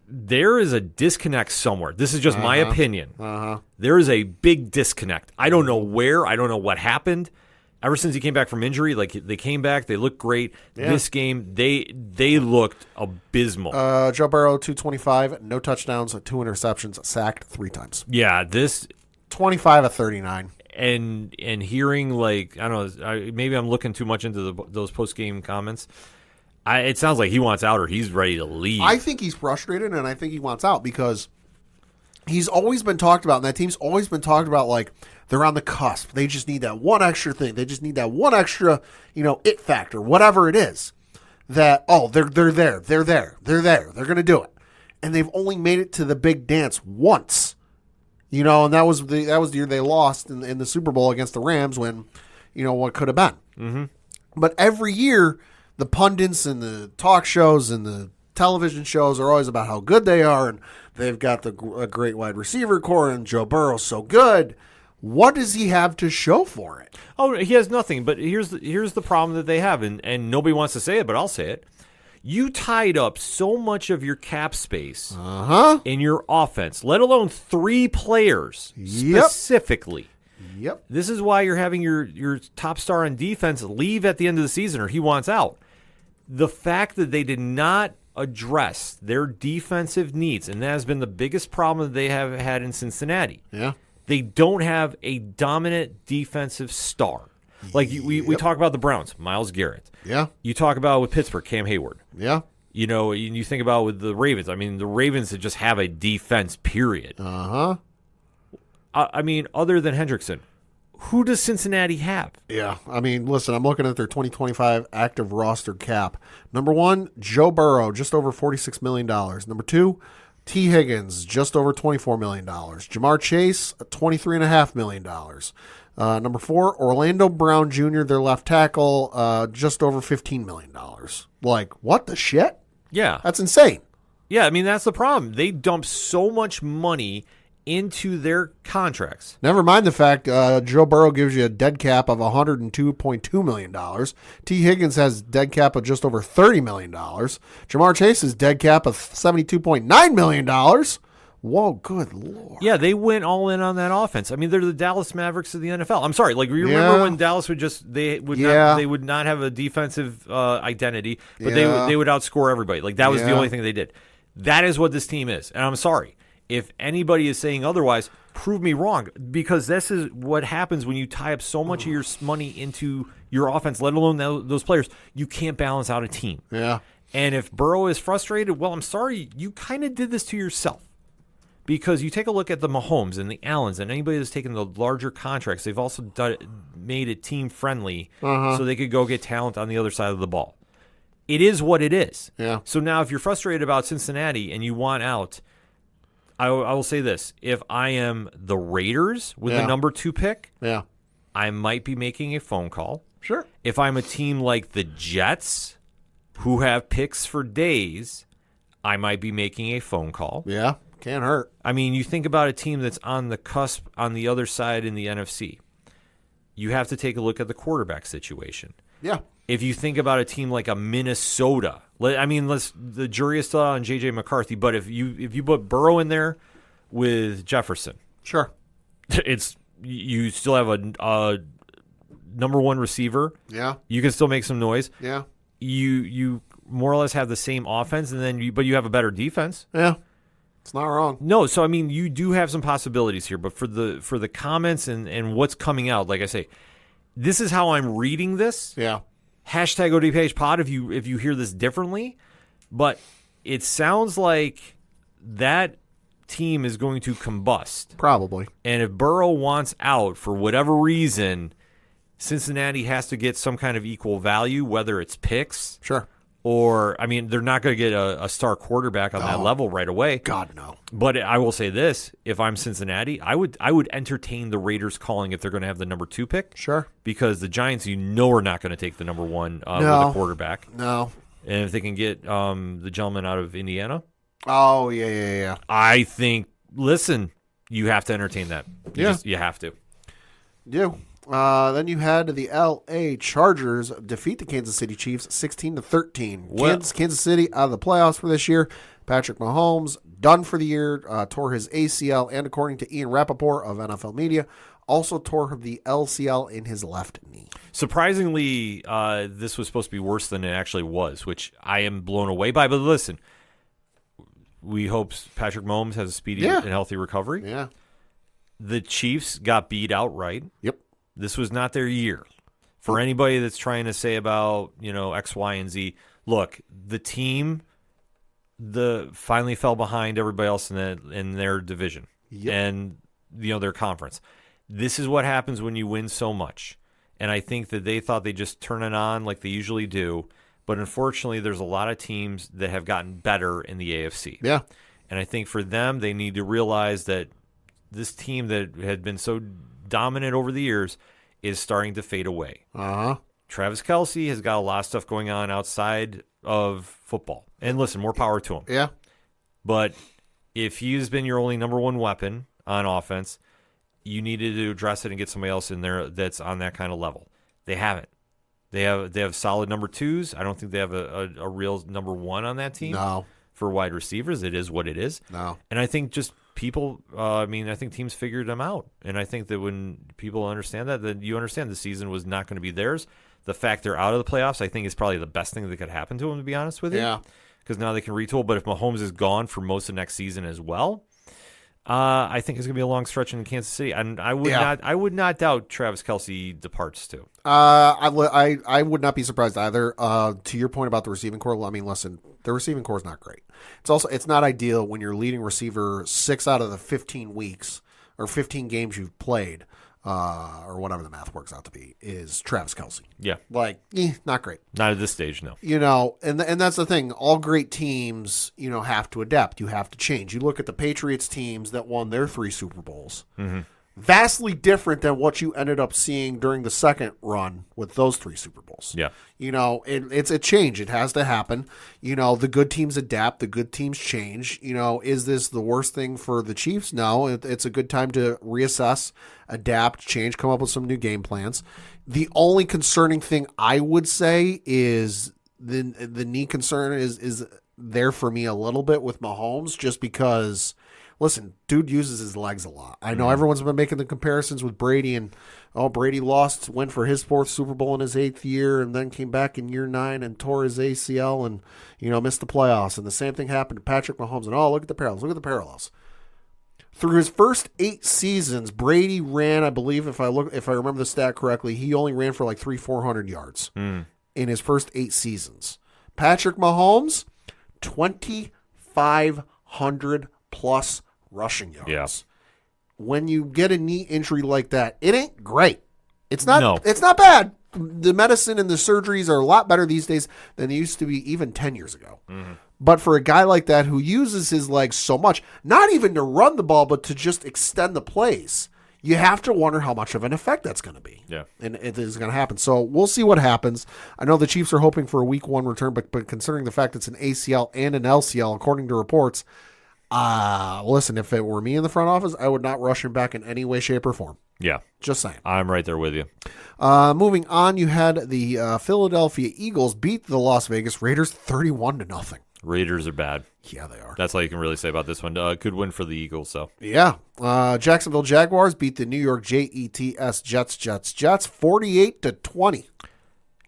There is a disconnect somewhere. This is just my opinion. There is a big disconnect. I don't know where. I don't know what happened. Ever since he came back from injury, like they came back, they looked great. Yeah. This game, they looked abysmal. Joe Burrow, 225, no touchdowns, 2 interceptions, sacked 3 times. Yeah, this 25 of 39. And hearing, like, I don't know, maybe I'm looking too much into those post game comments. It sounds like he wants out or he's ready to leave. I think he's frustrated, and I think he wants out because he's always been talked about, and that team's always been talked about like they're on the cusp. They just need that one extra thing. They just need that one extra, it factor, whatever it is. That, they're there. They're there. They're there. They're going to do it. And they've only made it to the big dance once. And that was the year they lost in the Super Bowl against the Rams when, what could have been. Mm-hmm. But every year, the pundits and the talk shows and the television shows are always about how good they are, and they've got a great wide receiver core, and Joe Burrow's so good. What does he have to show for it? Oh, he has nothing. But here's the problem that they have, and nobody wants to say it, but I'll say it. You tied up so much of your cap space in your offense, let alone 3 players specifically. Yep. This is why you're having your top star on defense leave at the end of the season, or he wants out. The fact that they did not address their defensive needs, and that has been the biggest problem that they have had in Cincinnati. Yeah. They don't have a dominant defensive star. Like we talk about the Browns, Myles Garrett. Yeah. You talk about with Pittsburgh, Cam Hayward. Yeah. You think about with the Ravens. I mean, the Ravens just have a defense, period. Uh-huh. I mean, other than Hendrickson, who does Cincinnati have? Yeah. I mean, listen, I'm looking at their 2025 active roster cap. Number 1, Joe Burrow, just over $46 million. Number 2, T. Higgins, just over $24 million. Jamar Chase, $23.5 million. Number 4, Orlando Brown Jr., their left tackle, just over $15 million. Like, what the shit? Yeah. That's insane. Yeah, I mean, that's the problem. They dump so much money into their contracts. Never mind the fact Joe Burrow gives you a dead cap of $102.2 million. T. Higgins has dead cap of just over $30 million. Jamar Chase's dead cap of $72.9 million. Whoa, good Lord. Yeah, they went all in on that offense. I mean, they're the Dallas Mavericks of the NFL. I'm sorry, like, you remember when Dallas would not have a defensive identity, but they would outscore everybody. Like, that was the only thing they did. That is what this team is. And I'm sorry. If anybody is saying otherwise, prove me wrong, because this is what happens when you tie up so much of your money into your offense, let alone those players. You can't balance out a team. Yeah. And if Burrow is frustrated, well, I'm sorry, you kind of did this to yourself. Because you take a look at the Mahomes and the Allens and anybody that's taken the larger contracts, they've also made it team-friendly so they could go get talent on the other side of the ball. It is what it is. Yeah. So now if you're frustrated about Cincinnati and you want out, I will say this. If I am the Raiders with the number 2 pick, I might be making a phone call. Sure. If I'm a team like the Jets, who have picks for days, I might be making a phone call. Yeah, can't hurt. I mean, you think about a team that's on the cusp on the other side in the NFC. You have to take a look at the quarterback situation. Yeah. If you think about a team like a Minnesota, the jury is still out on J.J. McCarthy, but if you put Burrow in there with Jefferson, sure, you still have a number 1 receiver. Yeah, you can still make some noise. Yeah, you more or less have the same offense, but you have a better defense. Yeah, it's not wrong. No, so I mean, you do have some possibilities here, but for the comments and what's coming out, like I say, this is how I'm reading this. Yeah. Hashtag ODPH pod if you hear this differently, but it sounds like that team is going to combust. Probably. And if Burrow wants out for whatever reason, Cincinnati has to get some kind of equal value, whether it's picks. Sure. Or, I mean, they're not going to get a star quarterback on that level right away. God, no. But I will say this. If I'm Cincinnati, I would entertain the Raiders calling if they're going to have the number 2 pick. Sure. Because the Giants, are not going to take the number 1 with a quarterback. No. And if they can get the gentleman out of Indiana. Oh, yeah. I think, listen, you have to entertain that. You have to. You. Then you had the L.A. Chargers defeat the Kansas City Chiefs 16-13. Kansas City out of the playoffs for this year. Patrick Mahomes done for the year, tore his ACL, and according to Ian Rappaport of NFL Media, also tore the LCL in his left knee. Surprisingly, this was supposed to be worse than it actually was, which I am blown away by. But listen, we hope Patrick Mahomes has a speedy and healthy recovery. Yeah. The Chiefs got beat outright. Yep. This was not their year. For anybody that's trying to say about, X, Y, and Z, look, the team finally fell behind everybody else in their division and their conference. This is what happens when you win so much. And I think that they thought they'd just turn it on like they usually do. But unfortunately, there's a lot of teams that have gotten better in the AFC. Yeah. And I think for them, they need to realize that this team that had been so dominant over the years is starting to fade away. Uh-huh. Travis Kelce has got a lot of stuff going on outside of football. And listen, more power to him. Yeah. But if he's been your only number one weapon on offense, you needed to address it and get somebody else in there that's on that kind of level. They haven't. They have solid number twos. I don't think they have a real number one on that team. No. For wide receivers, it is what it is. No. And I think just people, I think teams figured them out. And I think that when people understand that, then you understand the season was not going to be theirs. The fact they're out of the playoffs, I think, is probably the best thing that could happen to them, to be honest with you. Yeah. Because now they can retool. But if Mahomes is gone for most of next season as well, I think it's going to be a long stretch in Kansas City. And I would not doubt Travis Kelce departs too. I would not be surprised either. To your point about the receiving core, I mean, listen, the receiving core is not great. It's not ideal when your leading receiver 6 out of the 15 weeks or 15 games you've played, or whatever the math works out to be, is Travis Kelce. Yeah. Not great. Not at this stage, no. And that's the thing. All great teams, have to adapt. You have to change. You look at the Patriots teams that won their 3 Super Bowls. Mm-hmm. Vastly different than what you ended up seeing during the second run with those 3 Super Bowls. Yeah. It's a change. It has to happen. The good teams adapt. The good teams change. Is this the worst thing for the Chiefs? No. It's a good time to reassess, adapt, change, come up with some new game plans. The only concerning thing I would say is the knee concern is there for me a little bit with Mahomes, just because, listen, dude uses his legs a lot. I know everyone's been making the comparisons with Brady, and Brady went for his 4th Super Bowl in his 8th year, and then came back in year 9 and tore his ACL and missed the playoffs. And the same thing happened to Patrick Mahomes. And look at the parallels. Look at the parallels. Through his first 8 seasons, Brady ran, I believe, if I remember the stat correctly, he only ran for like 300-400 yards in his first 8 seasons. Patrick Mahomes, 2,500 plus rushing yards. Yeah. When you get a knee injury like that, it ain't great. It's not. It's not bad. The medicine and the surgeries are a lot better these days than they used to be even 10 years ago. Mm-hmm. But for a guy like that who uses his legs so much, not even to run the ball, but to just extend the plays, you have to wonder how much of an effect that's going to be. Yeah. And it is going to happen. So we'll see what happens. I know the Chiefs are hoping for a week 1 return, but considering the fact it's an ACL and an LCL, according to reports, listen, if it were me in the front office, I would not rush him back in any way, shape, or form. Yeah. Just saying. I'm right there with you. Moving on, you had the Philadelphia Eagles beat the Las Vegas Raiders 31-0. Raiders are bad. Yeah, they are. That's all you can really say about this one. Good win for the Eagles, so. Yeah. Jacksonville Jaguars beat the New York Jets 48-20.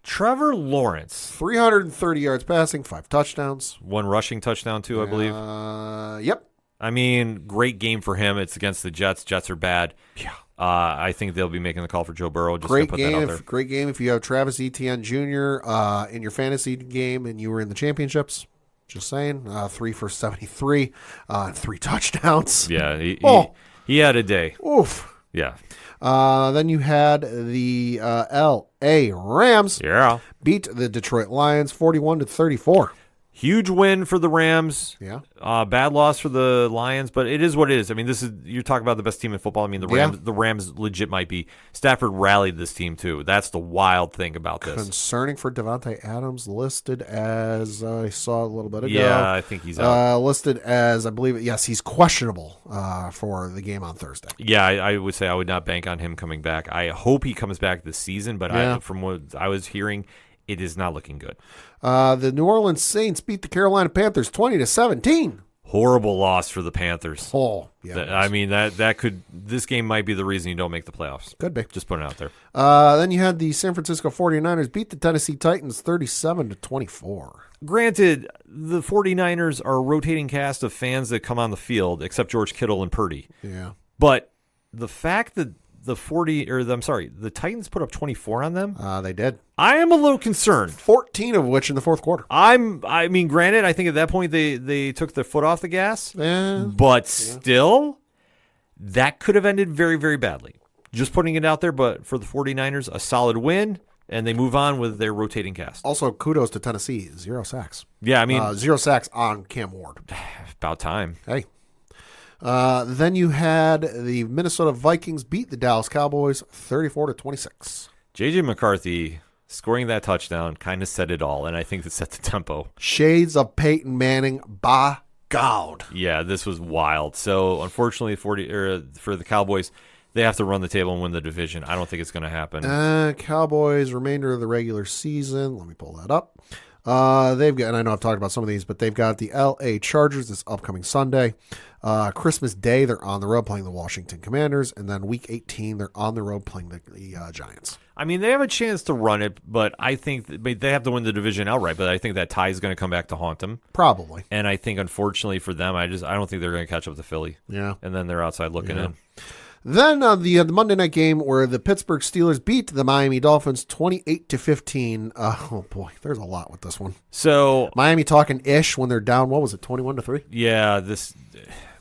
Trevor Lawrence. 330 yards passing, 5 touchdowns. 1 rushing touchdown, too, I believe. Yep. I mean, great game for him. It's against the Jets. Jets are bad. Yeah. I think they'll be making the call for Joe Burrow. Just great put game. That out there. Great game if you have Travis Etienne Jr. In your fantasy game and you were in the championships. Just saying. 3 for 73, 3 touchdowns. Yeah, he had a day. Oof. Yeah. Then you had the L.A. Rams beat the Detroit Lions 41-34. Huge win for the Rams. Yeah. Bad loss for the Lions, but it is what it is. I mean, you're talking about the best team in football. I mean, the Rams legit might be. Stafford rallied this team too. That's the wild thing about this. Concerning for Devontae Adams, listed as I saw a little bit ago. Yeah, I think he's out. Listed as, I believe, yes, he's questionable for the game on Thursday. Yeah, I would say I would not bank on him coming back. I hope he comes back this season, but from what I was hearing, it is not looking good. The New Orleans Saints beat the Carolina Panthers 20-17. Horrible loss for the Panthers. Oh, yeah. I mean, this game might be the reason you don't make the playoffs. Could be. Just putting it out there. Then you had the San Francisco 49ers beat the Tennessee Titans 37-24. Granted, the 49ers are a rotating cast of fans that come on the field, except George Kittle and Purdy. Yeah. But the fact that the Titans put up 24 on them. They did. I am a little concerned. 14 of which in the fourth quarter. I mean, granted, I think at that point they took their foot off the gas. But still, that could have ended very, very badly. Just putting it out there, but for the 49ers, a solid win, and they move on with their rotating cast. Also, kudos to Tennessee. 0 sacks. Yeah, I mean. 0 sacks on Cam Ward. About time. Hey. Then you had the Minnesota Vikings beat the Dallas Cowboys 34-26. J.J. McCarthy scoring that touchdown kind of said it all, and I think it set the tempo. Shades of Peyton Manning, by God. Yeah, this was wild. So, unfortunately, for the Cowboys, they have to run the table and win the division. I don't think it's going to happen. Cowboys, remainder of the regular season. Let me pull that up. They've got, and I know I've talked about some of these, but they've got the L.A. Chargers this upcoming Sunday. Christmas Day, they're on the road playing the Washington Commanders, and then Week 18, they're on the road playing the Giants. I mean, they have a chance to run it, but I think they have to win the division outright. But I think that tie is going to come back to haunt them, probably. And I think, unfortunately for them, I don't think they're going to catch up to Philly. Yeah, and then they're outside looking in. Then the Monday night game where the Pittsburgh Steelers beat the Miami Dolphins 28-15. Oh boy, there's a lot with this one. So Miami talking ish when they're down. What was it, 21-3? Yeah,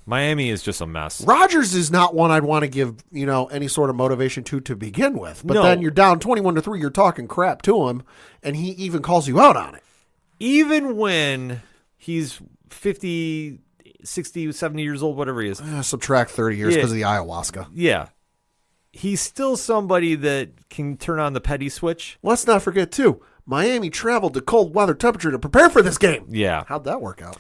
Miami is just a mess. Rodgers is not one I'd want to give any sort of motivation to begin with. But then you're down 21-3. You're talking crap to him, and he even calls you out on it. Even when he's 50. 60, 70 years old, whatever he is. Subtract 30 years because of the ayahuasca. Yeah. He's still somebody that can turn on the petty switch. Let's not forget, too, Miami traveled to cold weather temperature to prepare for this game. Yeah. How'd that work out?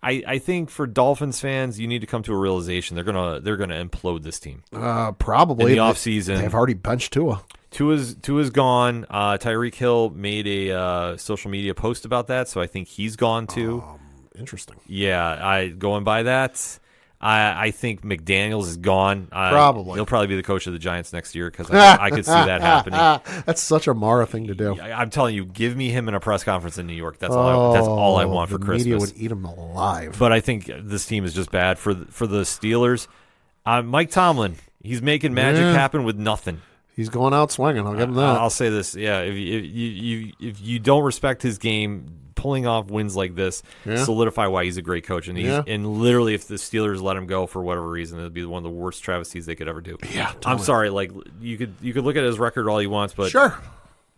I think for Dolphins fans, you need to come to a realization they're gonna implode this team. Probably. In the offseason. They've already benched Tua. Tua's gone. Tyreek Hill made a social media post about that, so I think he's gone too. Interesting. Yeah, going by that. I think McDaniels is gone. Probably. He'll probably be the coach of the Giants next year because I could see that happening. That's such a Mara thing to do. I'm telling you, give me him in a press conference in New York. That's all I want for Christmas. The media would eat him alive. But I think this team is just bad for the Steelers. Mike Tomlin, he's making magic happen with nothing. He's going out swinging. I'll give him that. I'll say this. Yeah, if you don't respect his game, pulling off wins like this solidify why he's a great coach. And and literally, if the Steelers let him go for whatever reason, it'd be one of the worst travesties they could ever do. Yeah, totally. I'm sorry. Like you could look at his record all you want, but sure,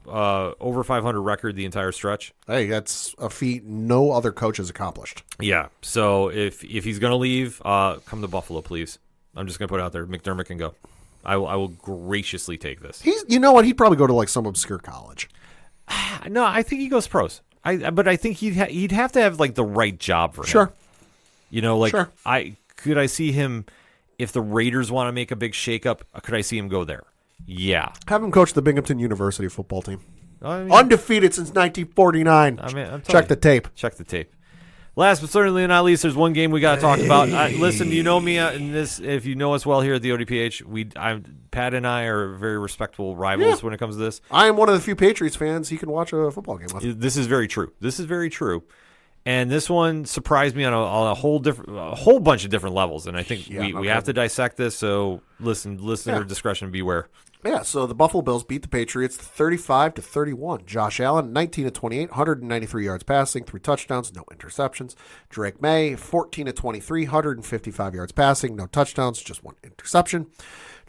over 500 record the entire stretch. Hey, that's a feat no other coach has accomplished. Yeah. So if he's gonna leave, come to Buffalo, please. I'm just gonna put it out there. McDermott can go. I will graciously take this. You know what? He'd probably go to like some obscure college. No, I think he goes pros. But I think he'd have to have like the right job for him. Sure. Sure. I see him if the Raiders want to make a big shakeup. Could I see him go there? Yeah. Have him coach the Binghamton University football team. Undefeated since 1949. Check the tape. Check the tape. Last but certainly not least, there's one game we got to talk about. Listen, you know me in this. If you know us well here at the ODPH, Pat and I are very respectable rivals when it comes to this. I am one of the few Patriots fans he can watch a football game with. This is very true. And this one surprised me on a whole bunch of different levels. And I think we have to dissect this. So listener discretion, beware. Yeah, so the Buffalo Bills beat the Patriots 35-31. Josh Allen, 19-28, 193 yards passing, 3 touchdowns, no interceptions. Drake May, 14-23, 155 yards passing, no touchdowns, just 1 interception.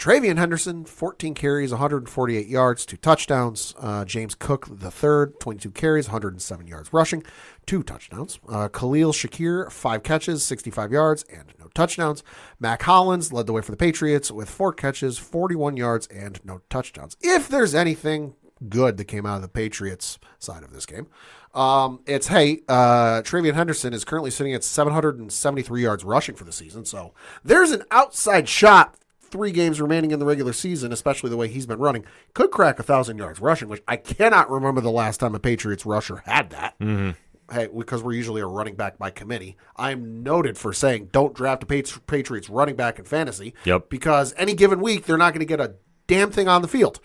Travian Henderson, 14 carries, 148 yards, 2 touchdowns. James Cook III, 22 carries, 107 yards rushing, 2 touchdowns. Khalil Shakir, 5 catches, 65 yards, and no touchdowns. Mac Hollins led the way for the Patriots with 4 catches, 41 yards, and no touchdowns. If there's anything good that came out of the Patriots side of this game, it's, Travian Henderson is currently sitting at 773 yards rushing for the season, so there's an outside shot. 3 games remaining in the regular season, especially the way he's been running, could crack 1,000 yards rushing, which I cannot remember the last time a Patriots rusher had that. Mm-hmm. Hey, because we're usually a running back by committee. I'm noted for saying don't draft a Patriots running back in fantasy. Yep. Because any given week, they're not going to get a damn thing on the field.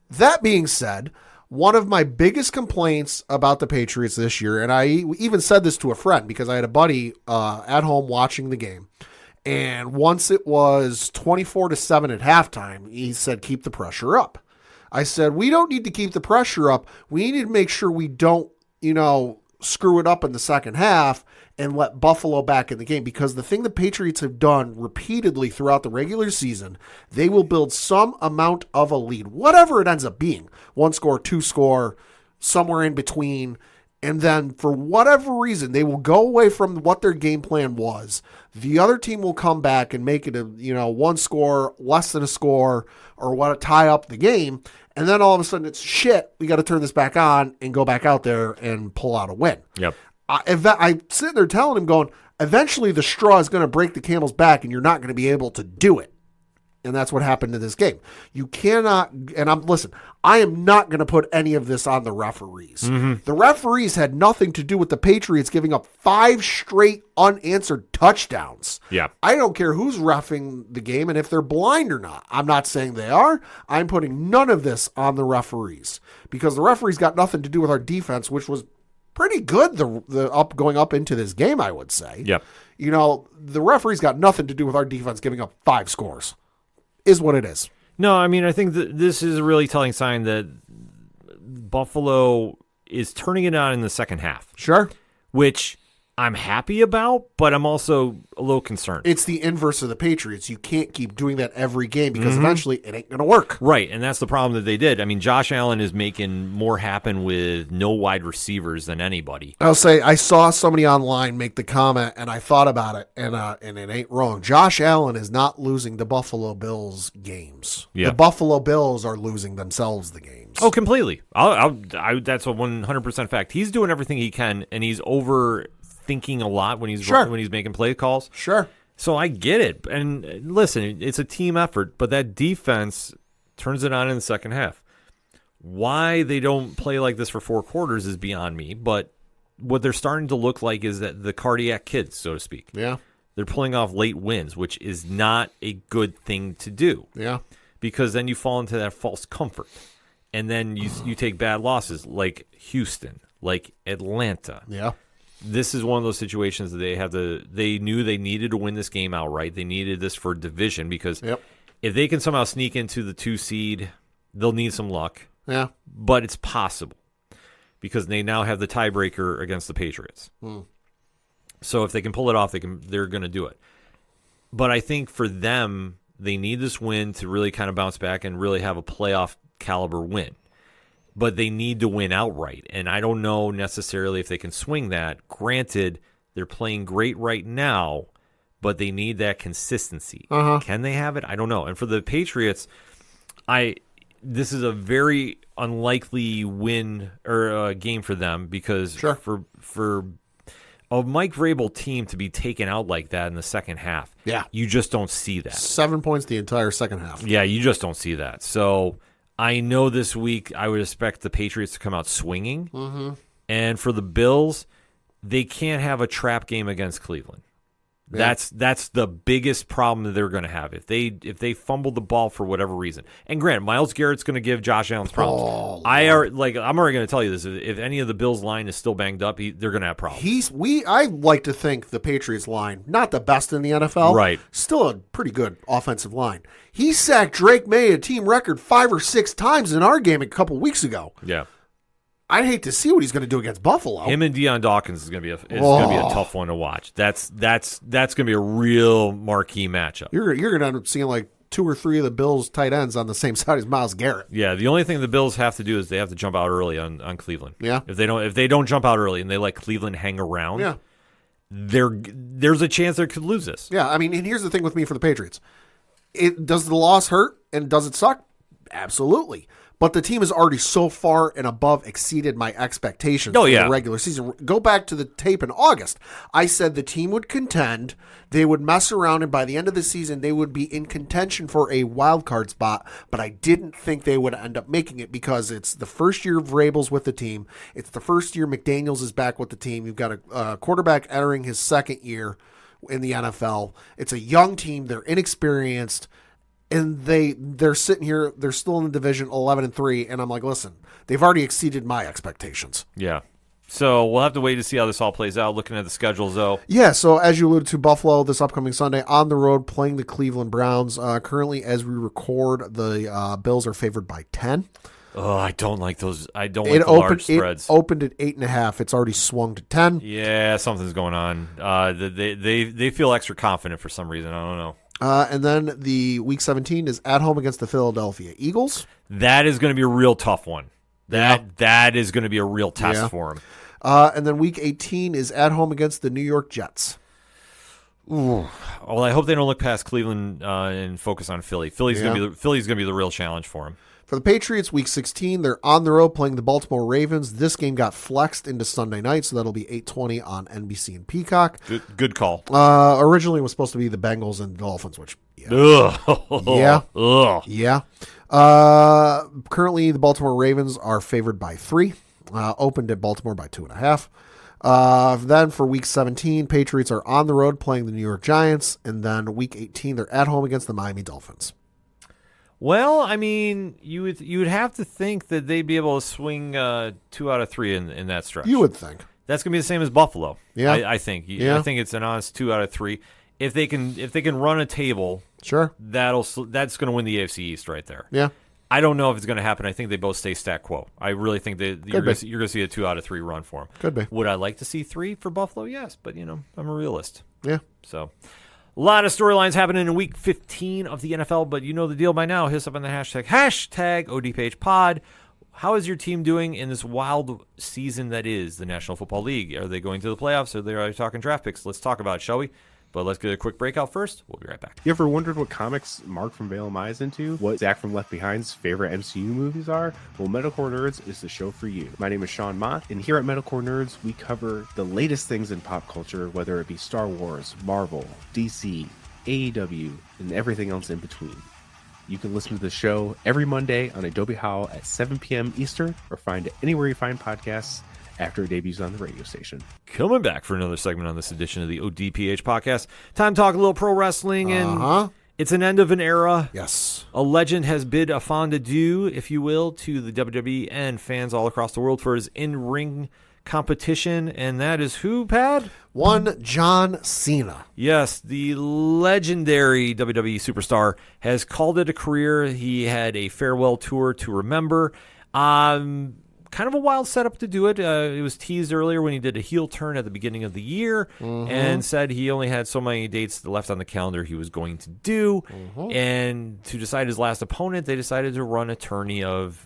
That being said, one of my biggest complaints about the Patriots this year, and I even said this to a friend because I had a buddy at home watching the game, and once it was 24-7 at halftime, he said, keep the pressure up. I said, we don't need to keep the pressure up. We need to make sure we don't, screw it up in the second half and let Buffalo back in the game. Because the thing the Patriots have done repeatedly throughout the regular season, they will build some amount of a lead, whatever it ends up being. 1 score, 2 score, somewhere in between. And then for whatever reason, they will go away from what their game plan was. The other team will come back and make it a 1 score, less than a score, or what, tie up the game. And then all of a sudden it's shit. We got to turn this back on and go back out there and pull out a win. Yep. Mm-hmm. The referees had nothing to do with the Patriots giving up 5 straight unanswered touchdowns. Yeah. I don't care who's reffing the game and if they're blind or not. I'm not saying they are. I'm putting none of this on the referees because the referees got nothing to do with our defense, which was pretty good going up into this game, I would say. Yep. The referees got nothing to do with our defense giving up 5 scores. Is what it is. No, I mean, I think that this is a really telling sign that Buffalo is turning it on in the second half. Sure. Which I'm happy about, but I'm also a little concerned. It's the inverse of the Patriots. You can't keep doing that every game because eventually it ain't going to work. Right, and that's the problem that they did. I mean, Josh Allen is making more happen with no wide receivers than anybody. I'll say I saw somebody online make the comment, and I thought about it, and it ain't wrong. Josh Allen is not losing the Buffalo Bills games. Yeah. The Buffalo Bills are losing themselves the games. Oh, completely. That's a 100% fact. He's doing everything he can, and he's overthinking a lot when he's making play calls. Sure. So I get it. And listen, it's a team effort, but that defense turns it on in the second half. Why they don't play like this for 4 quarters is beyond me, but what they're starting to look like is that the cardiac kids, so to speak. Yeah. They're pulling off late wins, which is not a good thing to do. Yeah. Because then you fall into that false comfort. And then you take bad losses like Houston, like Atlanta. Yeah. This is one of those situations that they knew they needed to win this game outright. They needed this for division because if they can somehow sneak into the 2 seed, they'll need some luck. Yeah. But it's possible because they now have the tiebreaker against the Patriots. So if they can pull it off, they're going to do it. But I think for them, they need this win to really kind of bounce back and really have a playoff caliber win. But they need to win outright. And I don't know necessarily if they can swing that. Granted, they're playing great right now, but they need that consistency. Can they have it? I don't know. And for the Patriots, this is a very unlikely win or game for them because for a Mike Vrabel team to be taken out like that in the second half, you just don't see that. 7 points the entire second half. Yeah, you just don't see that. So I know this week I would expect the Patriots to come out swinging. And for the Bills, they can't have a trap game against Cleveland. That's the biggest problem that they're going to have if they fumble the ball for whatever reason. And granted, Myles Garrett's going to give Josh Allen problems. I'm already going to tell you this: if any of the Bills' line is still banged up, they're going to have problems. I like to think the Patriots line not the best in the NFL, right? Still a pretty good offensive line. He sacked Drake May a team record 5 or 6 times in our game a couple weeks ago. Yeah. I'd hate to see what he's going to do against Buffalo. Him and Deion Dawkins is going to be a tough one to watch. That's going to be a real marquee matchup. You're going to end up seeing like 2 or 3 of the Bills tight ends on the same side as Myles Garrett. Yeah, the only thing the Bills have to do is they have to jump out early on Cleveland. Yeah. If they don't jump out early and they let Cleveland hang around, Yeah. there's a chance they could lose this. Yeah, I mean, and here's the thing with me for the Patriots. Does the loss hurt and does it suck? Absolutely. But the team has already so far and above exceeded my expectations for the regular season. Go back to the tape in August. I said the team would contend, they would mess around, and by the end of the season, they would be in contention for a wild card spot. But I didn't think they would end up making it because it's the first year of Vrabel's with the team. It's the first year McDaniels is back with the team. You've got a quarterback entering his second year in the NFL. It's a young team. They're inexperienced. And they're sitting here, they're still in the division 11-3, and I'm like, listen, they've already exceeded my expectations. Yeah. So we'll have to wait to see how this all plays out, looking at the schedules, though. Yeah, so as you alluded to, Buffalo this upcoming Sunday on the road playing the Cleveland Browns. Currently, as we record, the Bills are favored by 10. Oh, I don't like those. I don't like the large spreads. It opened at 8.5. It's already swung to 10. Yeah, something's going on. They feel extra confident for some reason. I don't know. And then the Week 17 is at home against the Philadelphia Eagles. That is going to be a real tough one. That is going to be a real test for them. And then Week 18 is at home against the New York Jets. Ooh. Well, I hope they don't look past Cleveland and focus on Philly. Philly's going to be the real challenge for them. For the Patriots, Week 16, they're on the road playing the Baltimore Ravens. This game got flexed into Sunday night, so that'll be 8:20 on NBC and Peacock. Good call. Originally, it was supposed to be the Bengals and Dolphins, which, yeah. Currently, the Baltimore Ravens are favored by 3. Opened at Baltimore by 2.5. Then for Week 17, Patriots are on the road playing the New York Giants. And then Week 18, they're at home against the Miami Dolphins. Well, I mean, you would have to think that they'd be able to swing 2 out of 3 in that stretch. You would think. That's going to be the same as Buffalo. Yeah, I think. Yeah. I think it's an honest 2 out of 3. If they can run a table, sure, that's going to win the AFC East right there. Yeah. I don't know if it's going to happen. I think they both stay stat quo. I really think that you're going to see a 2 out of 3 run for them. Could be. Would I like to see 3 for Buffalo? Yes, but I'm a realist. Yeah. So. A lot of storylines happening in Week 15 of the NFL, but you know the deal by now. Hit us up on the hashtag ODPH pod. How is your team doing in this wild season that is the National Football League? Are they going to the playoffs? Are they already talking draft picks? Let's talk about it, shall we? But let's get a quick breakout first. We'll be right back. You ever wondered what comics Mark from Vale is into? What Zach from Left Behind's favorite MCU movies are? Well, Metalcore Nerds is the show for you. My name is Sean Mott, and here at Metalcore Nerds, we cover the latest things in pop culture, whether it be Star Wars, Marvel, DC, AEW, and everything else in between. You can listen to the show every Monday on Adobe Howl at 7 p.m. Eastern, or find it anywhere you find podcasts after it debuts on the radio station. Coming back for another segment on this edition of the ODPH podcast. Time to talk a little pro wrestling, and it's an end of an era. Yes. A legend has bid a fond adieu, if you will, to the WWE and fans all across the world for his in-ring competition, and that is who, Pad? One John Cena. Yes, the legendary WWE superstar has called it a career. He had a farewell tour to remember. Kind of a wild setup to do it. It was teased earlier when he did a heel turn at the beginning of the year and said he only had so many dates left on the calendar he was going to do. And to decide his last opponent, they decided to run a tourney of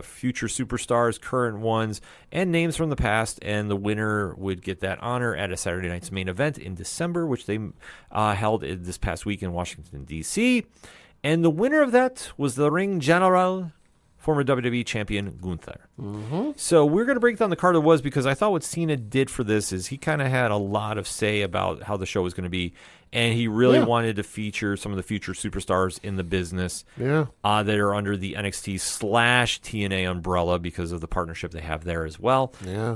future superstars, current ones, and names from the past. And the winner would get that honor at a Saturday night's main event in December, which they held this past week in Washington, D.C. And the winner of that was the Ring General, former WWE champion Gunther. So we're going to break down the card it was, because I thought what Cena did for this is he kind of had a lot of say about how the show was going to be, and he really wanted to feature some of the future superstars in the business that are under the NXT/TNA umbrella because of the partnership they have there as well.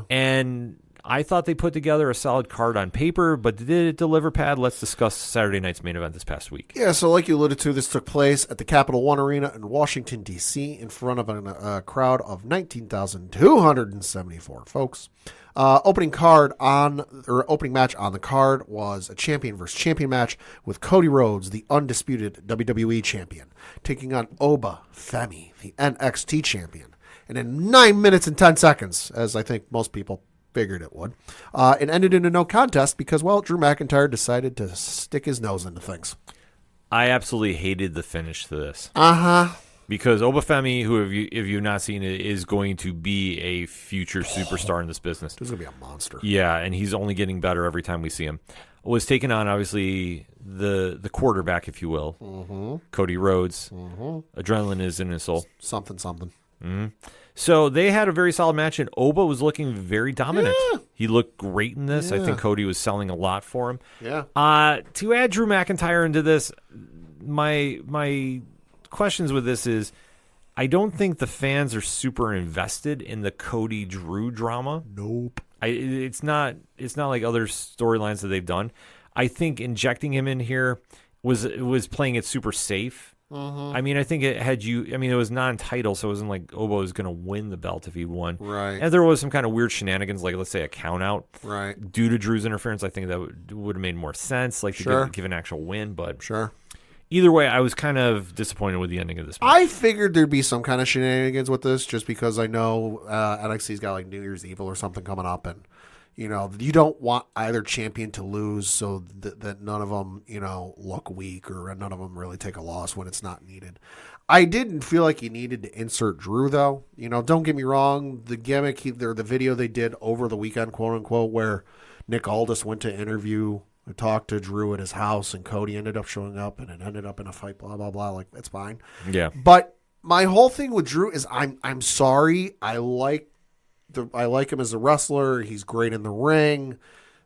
And I thought they put together a solid card on paper, but did it deliver, Pad? Let's discuss Saturday night's main event this past week. Yeah, so like you alluded to, this took place at the Capital One Arena in Washington, D.C., in front of a crowd of 19,274 folks. Opening match on the card was a champion versus champion match with Cody Rhodes, the undisputed WWE champion, taking on Oba Femi, the NXT champion. And in 9 minutes and 10 seconds, as I think most people figured it would, it ended in a no contest because, well, Drew McIntyre decided to stick his nose into things. I absolutely hated the finish to this. Uh-huh. Because Obafemi, who if you've not seen it, is going to be a future superstar in this business. He's going to be a monster. Yeah, and he's only getting better every time we see him. Was taking on, obviously, the quarterback, if you will, Cody Rhodes. Adrenaline is in his soul. Something. So they had a very solid match, and Oba was looking very dominant. Yeah. He looked great in this. Yeah. I think Cody was selling a lot for him. Yeah. To add Drew McIntyre into this, my questions with this is, I don't think the fans are super invested in the Cody Drew drama. Nope. It's not like other storylines that they've done. I think injecting him in here was playing it super safe. I mean, I think it was non-title, so it wasn't like Obo was going to win the belt if he won. Right. And there was some kind of weird shenanigans, like let's say a count out. Right. Due to Drew's interference, I think that would have made more sense, like to give an actual win. But sure. Either way, I was kind of disappointed with the ending of this match. I figured there'd be some kind of shenanigans with this, just because I know NXT's got like New Year's Evil or something coming up, and you don't want either champion to lose, so that none of them look weak, or none of them really take a loss when it's not needed. I didn't feel like you needed to insert Drew, though. Don't get me wrong, the gimmick, the video they did over the weekend, quote unquote, where Nick Aldis went to interview. I talked to Drew at his house, and Cody ended up showing up, and it ended up in a fight, blah, blah, blah. Like, it's fine. Yeah. But my whole thing with Drew is I'm sorry. I like him as a wrestler. He's great in the ring.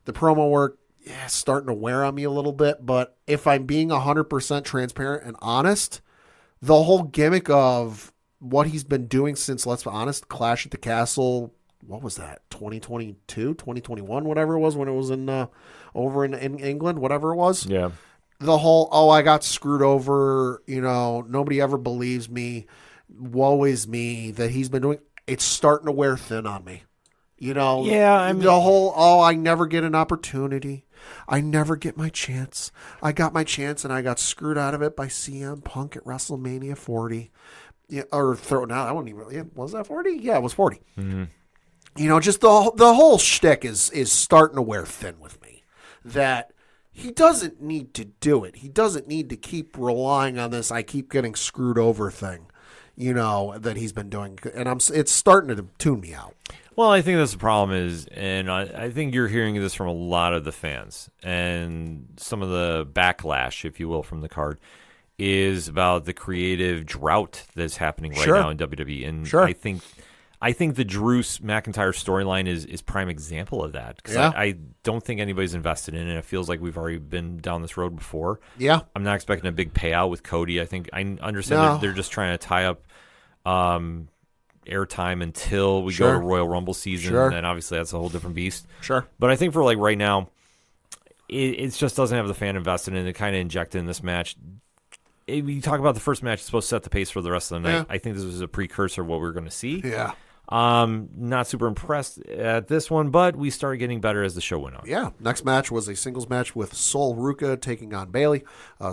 The promo work, starting to wear on me a little bit. But if I'm being 100% transparent and honest, the whole gimmick of what he's been doing since, let's be honest, Clash at the Castle, what was that, 2022, 2021, whatever it was, when it was in over in England, whatever it was. Yeah. The whole, I got screwed over, nobody ever believes me, woe is me, that he's been doing, it's starting to wear thin on me. Yeah, I mean, the whole, I never get an opportunity. I never get my chance. I got my chance and I got screwed out of it by CM Punk at WrestleMania 40. Yeah, or I wouldn't even, was that 40? Yeah, it was 40. Mm-hmm. Just the whole shtick is starting to wear thin with me. That he doesn't need to do it. He doesn't need to keep relying on this I keep getting screwed over thing, that he's been doing. And it's starting to tune me out. Well, I think that's the problem is, and I think you're hearing this from a lot of the fans, and some of the backlash, if you will, from the card, is about the creative drought that's happening right now in WWE. And I think the Drew McIntyre storyline is prime example of that, because I don't think anybody's invested in it. It feels like we've already been down this road before. Yeah. I'm not expecting a big payout with Cody. I think I understand they're just trying to tie up airtime until we go to Royal Rumble season, and obviously that's a whole different beast. Sure. But I think for like right now, it just doesn't have the fan invested in it. Kind of injected in this match. You talk about the first match, it's supposed to set the pace for the rest of the night. Yeah. I think this was a precursor of what we were going to see. Yeah. Not super impressed at this one, but we started getting better as the show went on. Yeah. Next match was a singles match with Sol Ruca taking on Bayley.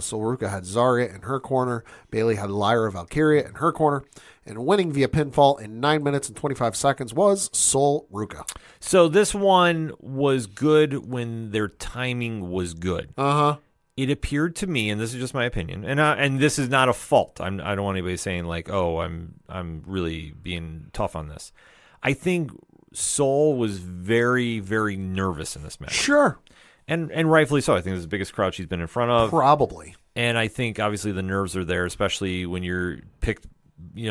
Sol Ruca had Zarya in her corner. Bayley had Lyra Valkyria in her corner. And winning via pinfall in 9 minutes and 25 seconds was Sol Ruca. So this one was good when their timing was good. Uh-huh. It appeared to me, and this is just my opinion, and this is not a fault. I don't want anybody saying like, "Oh, I'm really being tough on this." I think Sol was very, very nervous in this match. Sure, and rightfully so. I think this is the biggest crowd she's been in front of, probably. And I think obviously the nerves are there, especially when you're picked,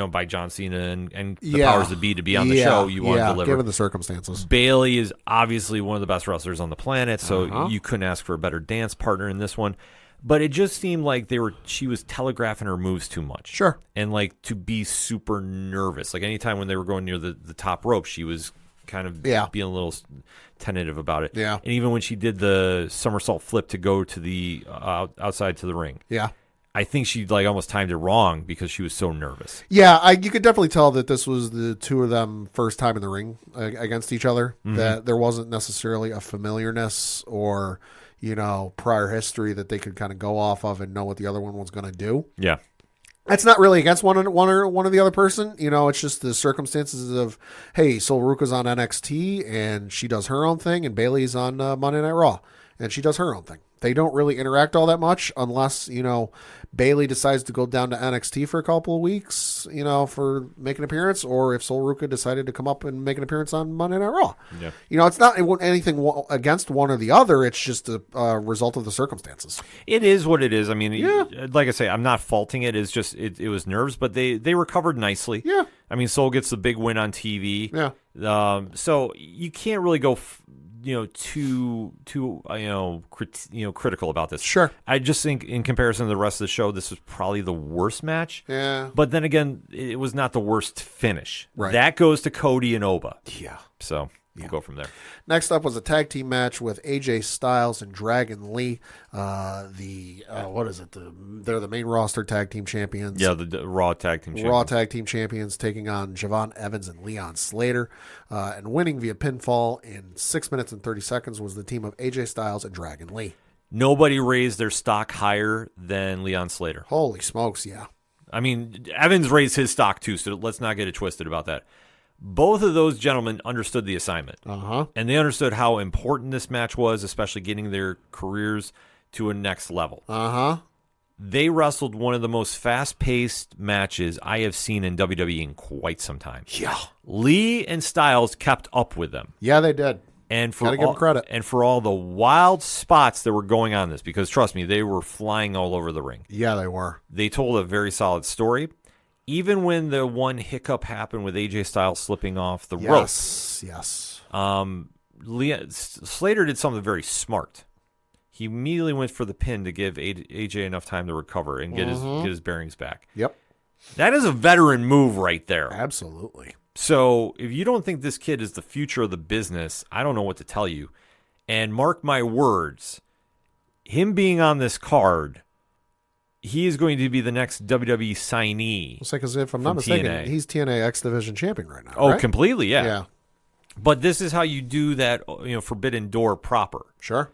by John Cena and the powers that be to be on the show. You want to deliver, given the circumstances. Bayley is obviously one of the best wrestlers on the planet, so you couldn't ask for a better dance partner in this one. But it just seemed like she was telegraphing her moves too much. Sure. And like to be super nervous. Like anytime when they were going near the top rope, she was kind of being a little tentative about it. Yeah. And even when she did the somersault flip to go to the outside to the ring. Yeah. I think she like almost timed it wrong because she was so nervous. Yeah, you could definitely tell that this was the two of them first time in the ring against each other. Mm-hmm. That there wasn't necessarily a familiarness or prior history that they could kind of go off of and know what the other one was going to do. Yeah, that's not really against one of the other person. It's just the circumstances of, hey, Sol Ruca's on NXT and she does her own thing, and Bayley's on Monday Night Raw and she does her own thing. They don't really interact all that much unless, Bailey decides to go down to NXT for a couple of weeks, for make an appearance, or if Sol Ruca decided to come up and make an appearance on Monday Night Raw. Yeah. It's not anything against one or the other. It's just a result of the circumstances. It is what it is. I mean, like I say, I'm not faulting it. It's just it was nerves, but they recovered nicely. Yeah. I mean, Sol gets the big win on TV. Yeah. So you can't really go too critical about this. Sure. I just think in comparison to the rest of the show, this was probably the worst match. Yeah. But then again, it was not the worst finish. Right. That goes to Cody and Oba. Yeah. So we'll go from there. Next up was a tag team match with AJ Styles and Dragon Lee. What is it? They're the main roster tag team champions. Yeah, the Raw tag team champions. Raw tag team champions taking on Javon Evans and Leon Slater. And winning via pinfall in 6 minutes and 30 seconds was the team of AJ Styles and Dragon Lee. Nobody raised their stock higher than Leon Slater. Holy smokes, yeah. I mean, Evans raised his stock too, so let's not get it twisted about that. Both of those gentlemen understood the assignment. And they understood how important this match was, especially getting their careers to a next level. They wrestled one of the most fast-paced matches I have seen in WWE in quite some time. Yeah. Lee and Styles kept up with them. Yeah, they did. And for Gotta give them credit. And for all the wild spots that were going on this, because trust me, they were flying all over the ring. Yeah, they were. They told a very solid story. Even when the one hiccup happened with AJ Styles slipping off the rope. Yes. Slater did something very smart. He immediately went for the pin to give AJ enough time to recover and get his bearings back. Yep. That is a veteran move right there. Absolutely. So if you don't think this kid is the future of the business, I don't know what to tell you. And mark my words, him being on this card, he is going to be the next WWE signee. It's like, as if I'm not mistaken, TNA. he's TNA X Division champion right now. Oh, right? completely, yeah. Yeah. But this is how you do that, Forbidden Door proper. Sure.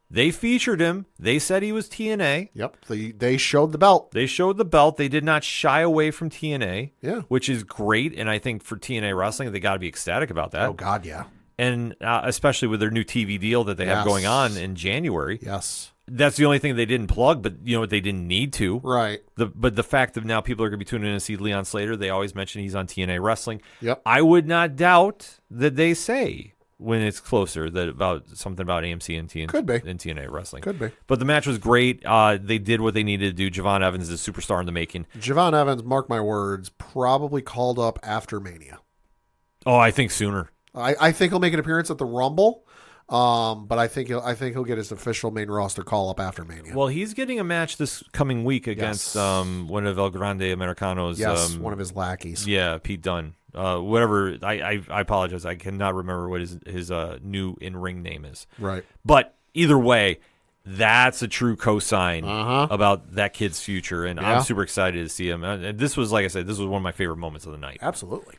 They featured him. They said he was TNA. Yep. They showed the belt. They showed the belt. They did not shy away from TNA. Yeah. Which is great. And I think for TNA Wrestling, they got to be ecstatic about that. Oh, God, yeah. And especially with their new TV deal that they have going on in January. Yes. That's the only thing they didn't plug, but they didn't need to. Right. But the fact that now people are going to be tuning in to see Leon Slater, they always mention he's on TNA Wrestling. Yep. I would not doubt that they say when it's closer that about something about AMC and TNA Wrestling. Could be. But the match was great. They did what they needed to do. Javon Evans is a superstar in the making. Javon Evans, mark my words, probably called up after Mania. Oh, I think sooner. I think he'll make an appearance at the Rumble. But I think he'll get his official main roster call up after Mania. Well, he's getting a match this coming week against one of El Grande Americanos. Yes, one of his lackeys. Yeah, Pete Dunne. Whatever. I apologize. I cannot remember what his new in-ring name is. Right. But either way, that's a true cosign about that kid's future, and I'm super excited to see him. And this was, like I said, this was one of my favorite moments of the night. Absolutely.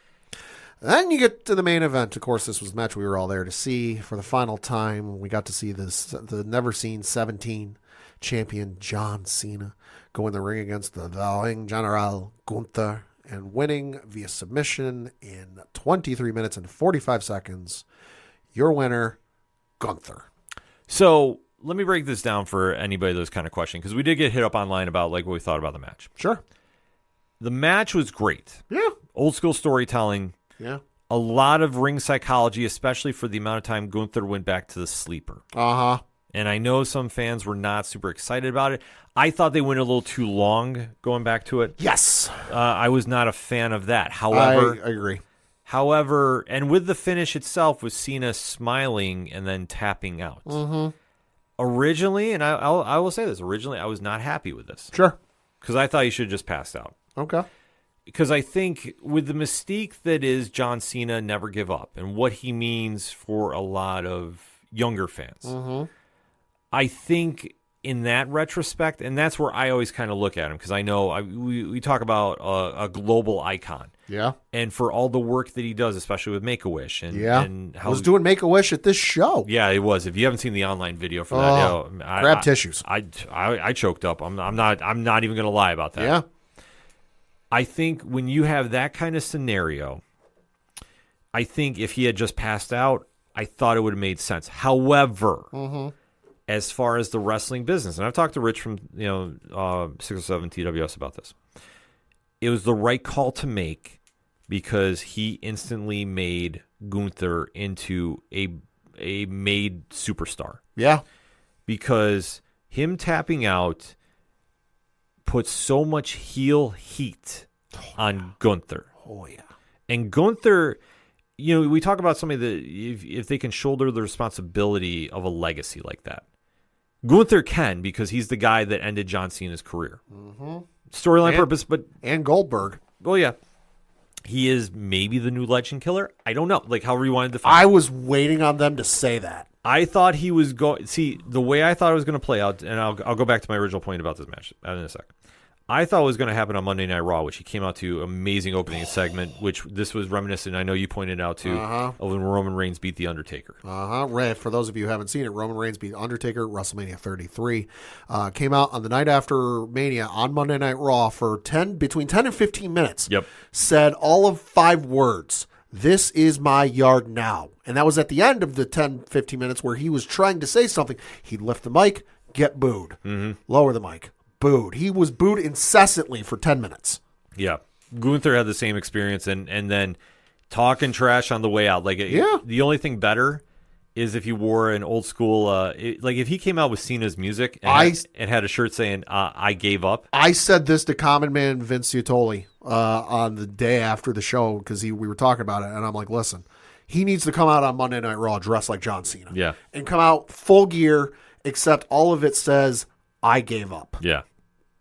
Then you get to the main event. Of course, this was the match we were all there to see for the final time. We got to see the never-seen 17 champion John Cena go in the ring against the Ring General Gunther and winning via submission in 23 minutes and 45 seconds. Your winner, Gunther. So let me break this down for anybody that's kind of questioning, because we did get hit up online about what we thought about the match. Sure. The match was great. Yeah. Old school storytelling. Yeah. A lot of ring psychology, especially for the amount of time Gunther went back to the sleeper. And I know some fans were not super excited about it. I thought they went a little too long going back to it. Yes. I was not a fan of that. However, I agree. However, and with the finish itself, with Cena smiling and then tapping out. Originally, and I will say this, originally I was not happy with this. Sure. Because I thought he should have just passed out. Okay. Because I think with the mystique that is John Cena, never give up, and what he means for a lot of younger fans, I think in that retrospect, and that's where I always kind of look at him, because I know we talk about a global icon. Yeah. And for all the work that he does, especially with Make-A-Wish. And how I was doing Make-A-Wish at this show. Yeah, it was. If you haven't seen the online video for that, grab tissues. I choked up. I'm not even going to lie about that. Yeah. I think when you have that kind of scenario, I think if he had just passed out, I thought it would have made sense. However, as far as the wrestling business. And I've talked to Rich from 607 TWS about this. It was the right call to make because he instantly made Gunther into a made superstar. Yeah. Because him tapping out puts so much heel heat on Gunther. Oh, yeah. And Gunther, we talk about somebody that if they can shoulder the responsibility of a legacy like that. Gunther can because he's the guy that ended John Cena's career. Mm-hmm. Storyline purpose, but... And Goldberg. Well, yeah. He is maybe the new legend killer. I don't know. Like, however you want to define it. I was waiting on them to say that. I thought he was going... See, the way I thought it was going to play out, and I'll go back to my original point about this match in a sec. I thought it was going to happen on Monday Night Raw, which he came out to amazing opening segment, which this was reminiscent, I know you pointed out too, of when Roman Reigns beat The Undertaker. Right. For those of you who haven't seen it, Roman Reigns beat Undertaker, WrestleMania 33. Came out on the night after Mania on Monday Night Raw for between 10 and 15 minutes. Yep. Said all of 5 words. This is my yard now. And that was at the end of the 10, 15 minutes where he was trying to say something. He'd lift the mic, get booed. Mm-hmm. Lower the mic. Booed. He was booed incessantly for 10 minutes. Yeah. Gunther had the same experience and then talking trash on the way out. Like, the only thing better is if you wore an old school, like if he came out with Cena's music and had a shirt saying, I gave up. I said this to Common Man Vince Iuttoli on the day after the show because we were talking about it. And I'm like, listen, he needs to come out on Monday Night Raw dressed like John Cena. Yeah. And come out full gear, except all of it says, I gave up. Yeah.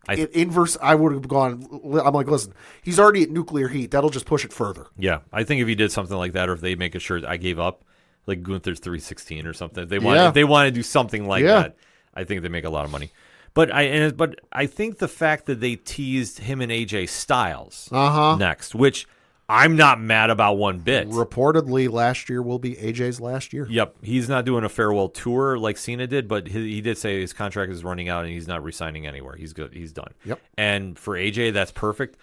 Inverse, I would have gone. I'm like, listen, he's already at nuclear heat. That'll just push it further. Yeah, I think if he did something like that, or if they make a shirt, I gave up, like Gunther's 316 or something. If they want to do something like that, I think they make a lot of money. But I think the fact that they teased him and AJ Styles next, which I'm not mad about one bit. Reportedly, last year will be AJ's last year. Yep. He's not doing a farewell tour like Cena did, but he did say his contract is running out and he's not re-signing anywhere. He's good. He's done. Yep. And for AJ, that's perfect.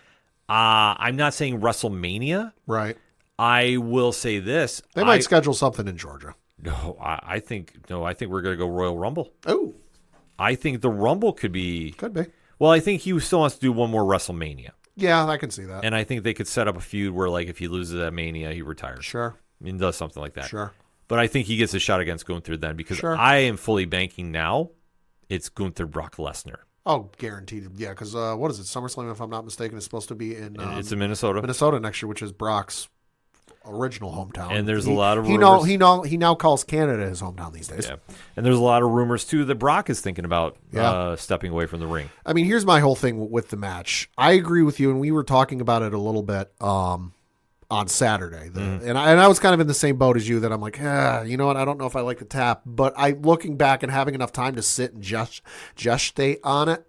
I'm not saying WrestleMania. Right. I will say this. They might schedule something in Georgia. No, I think we're going to go Royal Rumble. Oh. I think the Rumble could be. Could be. Well, I think he still wants to do one more WrestleMania. Yeah, I can see that. And I think they could set up a feud where, like, if he loses at Mania, he retires. Sure. And does something like that. Sure. But I think he gets a shot against Gunther then because I am fully banking now it's Gunther Brock Lesnar. Oh, guaranteed. Yeah, because what is it? SummerSlam, if I'm not mistaken, is supposed to be in... it's in Minnesota. Minnesota next year, which is Brock's original hometown. And there's a lot of rumors. He now calls Canada his hometown these days. Yeah. And there's a lot of rumors, too, that Brock is thinking about stepping away from the ring. I mean, here's my whole thing with the match. I agree with you, and we were talking about it a little bit on Saturday. And I was kind of in the same boat as you that I'm like, you know what? I don't know if I like the tap. But looking back and having enough time to sit and gestate on it,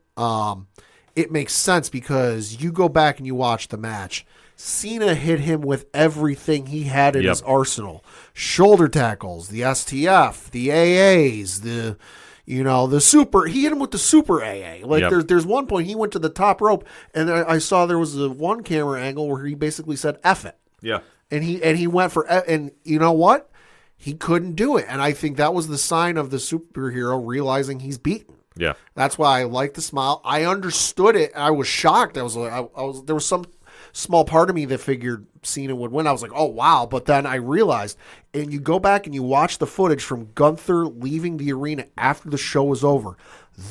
it makes sense because you go back and you watch the match. Cena hit him with everything he had in his arsenal. Shoulder tackles, the STF, the AAs, the super. He hit him with the super AA. Like there's one point he went to the top rope and I saw there was one camera angle where he basically said F it. Yeah. And he went for, and you know what? He couldn't do it. And I think that was the sign of the superhero realizing he's beaten. Yeah. That's why I liked the smile. I understood it. I was shocked. There was some small part of me that figured Cena would win. I was like, oh, wow. But then I realized, and you go back and you watch the footage from Gunther leaving the arena after the show was over.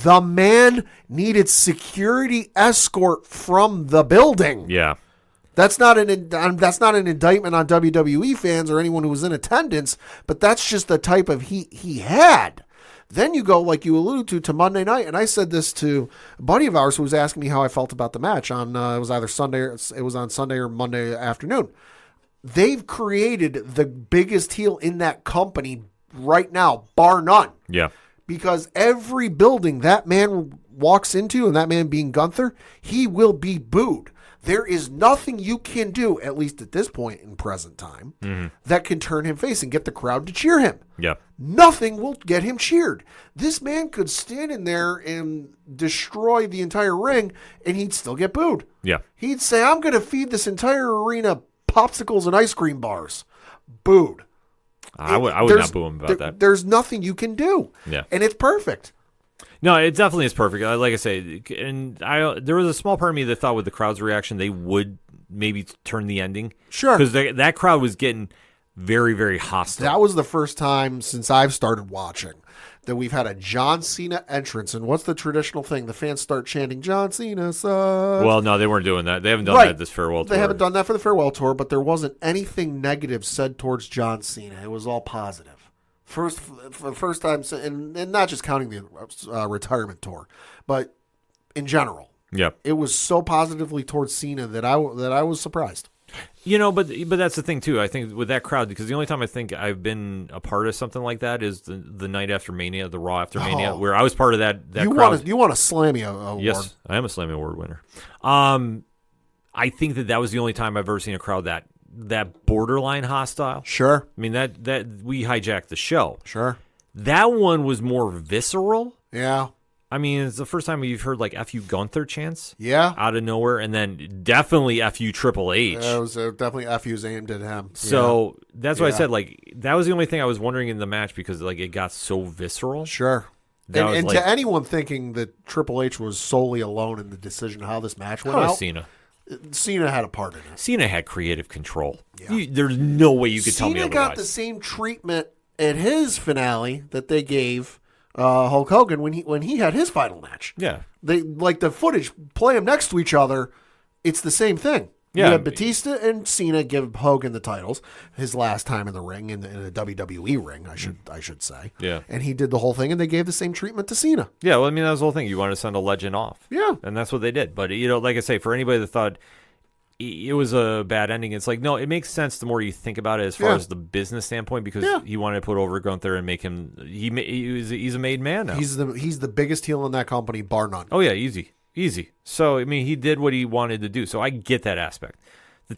The man needed security escort from the building. Yeah. That's not an indictment on WWE fans or anyone who was in attendance, but that's just the type of heat he had. Then you go, like you alluded to Monday night, and I said this to a buddy of ours who was asking me how I felt about the match on it was either Sunday, it was on Sunday or Monday afternoon. They've created the biggest heel in that company right now, bar none. Yeah. Because every building that man walks into, and that man being Gunther, he will be booed. There is nothing you can do, at least at this point in present time, that can turn him face and get the crowd to cheer him. Yeah. Nothing will get him cheered. This man could stand in there and destroy the entire ring, and he'd still get booed. Yeah. He'd say, I'm going to feed this entire arena popsicles and ice cream bars. Booed. I would not boo him about that. There's nothing you can do. Yeah. And it's perfect. No, it definitely is perfect. Like I say, and there was a small part of me that thought with the crowd's reaction they would maybe turn the ending. Sure. Because that crowd was getting very, very hostile. That was the first time since I've started watching that we've had a John Cena entrance. And what's the traditional thing? The fans start chanting, John Cena sucks. Well, no, they weren't doing that. They haven't done that this farewell tour. They haven't done that for the farewell tour, but there wasn't anything negative said towards John Cena. It was all positive. For the first time, and not just counting the retirement tour, but in general. Yep. It was so positively towards Cena that I was surprised. But that's the thing too. I think with that crowd, because the only time I think I've been a part of something like that is the night after Mania, the Raw after Mania, where I was part of that crowd. You won a Slammy award. Yes, I am a Slammy Award winner. I think that was the only time I've ever seen a crowd that borderline hostile. Sure. I mean that we hijacked the show. Sure. That one was more visceral. Yeah. I mean, it's the first time you've heard like "F you Gunther" chants. Yeah. Out of nowhere, and then definitely "F you Triple H." It was definitely FU's aimed at him. So that's why I said like that was the only thing I was wondering in the match because like it got so visceral. Sure. And to anyone thinking that Triple H was solely alone in the decision how this match went out, Cena had a part in it. Cena had creative control. Yeah. There's no way you could tell me otherwise. Cena got the same treatment at his finale that they gave Hulk Hogan when he had his final match. Yeah. They like the footage, play them next to each other. It's the same thing. Yeah. You had Batista and Cena give Hogan the titles his last time in the ring, in the WWE ring, I should say. Yeah. And he did the whole thing, and they gave the same treatment to Cena. Yeah, well, I mean, that was the whole thing. You want to send a legend off. Yeah. And that's what they did. But, like I say, for anybody that thought it was a bad ending, it's like, no, it makes sense the more you think about it as far as the business standpoint because he wanted to put over Gunther and make him he's a made man now. He's the biggest heel in that company, bar none. Oh, yeah, easy. So, I mean, he did what he wanted to do. So I get that aspect.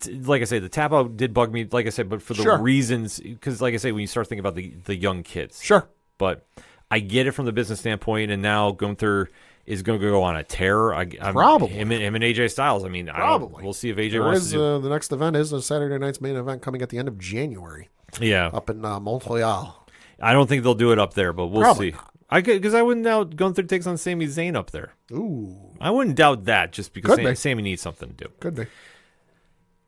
Like I say, the tap out did bug me, like I said, but for the reasons, because like I say, when you start thinking about the young kids. Sure. But I get it from the business standpoint, and now Gunther is going to go on a tear. Probably. Him and AJ Styles. I mean, probably. We'll see if AJ wants to do. The next event is a Saturday night's main event coming at the end of January. Yeah. Up in Montreal. I don't think they'll do it up there, but we'll probably see. Because I wouldn't doubt Gunther takes on Sami Zayn up there. Ooh. I wouldn't doubt that just because Sami needs something to do. Could be.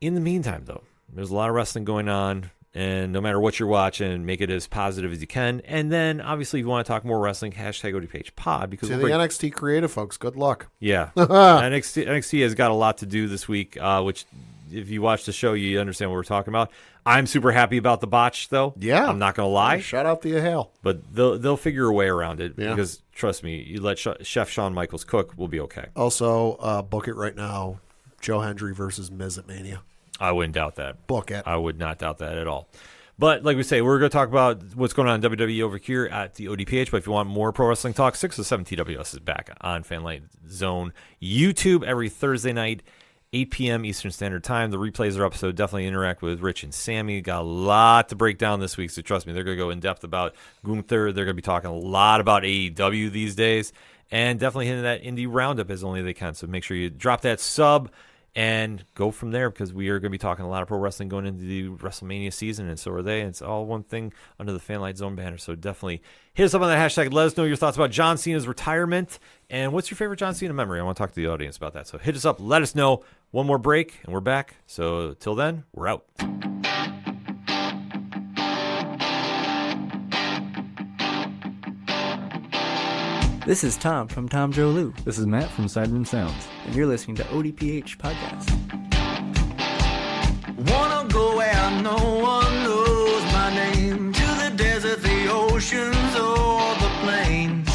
In the meantime, though, there's a lot of wrestling going on, and no matter what you're watching, make it as positive as you can. And then, obviously, if you want to talk more wrestling, hashtag ODPH pod. Because to the NXT creative folks, good luck. Yeah. NXT has got a lot to do this week, which, if you watch the show, you understand what we're talking about. I'm super happy about the botch, though. Yeah. I'm not going to lie. Shout out the Hale. But they'll figure a way around it because, trust me, you let Chef Shawn Michaels cook, we'll be okay. Also, book it right now. Joe Hendry versus Miz at Mania. I wouldn't doubt that. Book it. I would not doubt that at all. But like we say, we're going to talk about what's going on in WWE over here at the ODPH. But if you want more pro wrestling talk, 6 to 7 TWS is back on Fanlight Zone YouTube every Thursday night, 8 p.m. Eastern Standard Time. The replays are up, so definitely interact with Rich and Sammy. Got a lot to break down this week, so trust me, they're going to go in depth about Gunther. They're going to be talking a lot about AEW these days, and definitely hitting that indie roundup as only they can. So make sure you drop that sub and go from there because we are going to be talking a lot of pro wrestling going into the WrestleMania season, and so are they. And it's all one thing under the Fanlight Zone banner. So definitely hit us up on that hashtag. Let us know your thoughts about John Cena's retirement. And what's your favorite John Cena memory? I want to talk to the audience about that. So hit us up. Let us know. One more break, and we're back. So till then, we're out. This is Tom from Tom Joe Lou, This is Matt from Sideroom Sounds. and you're listening to ODPH Podcast. Wanna go where no one knows my name, to the desert, the oceans, or the plains.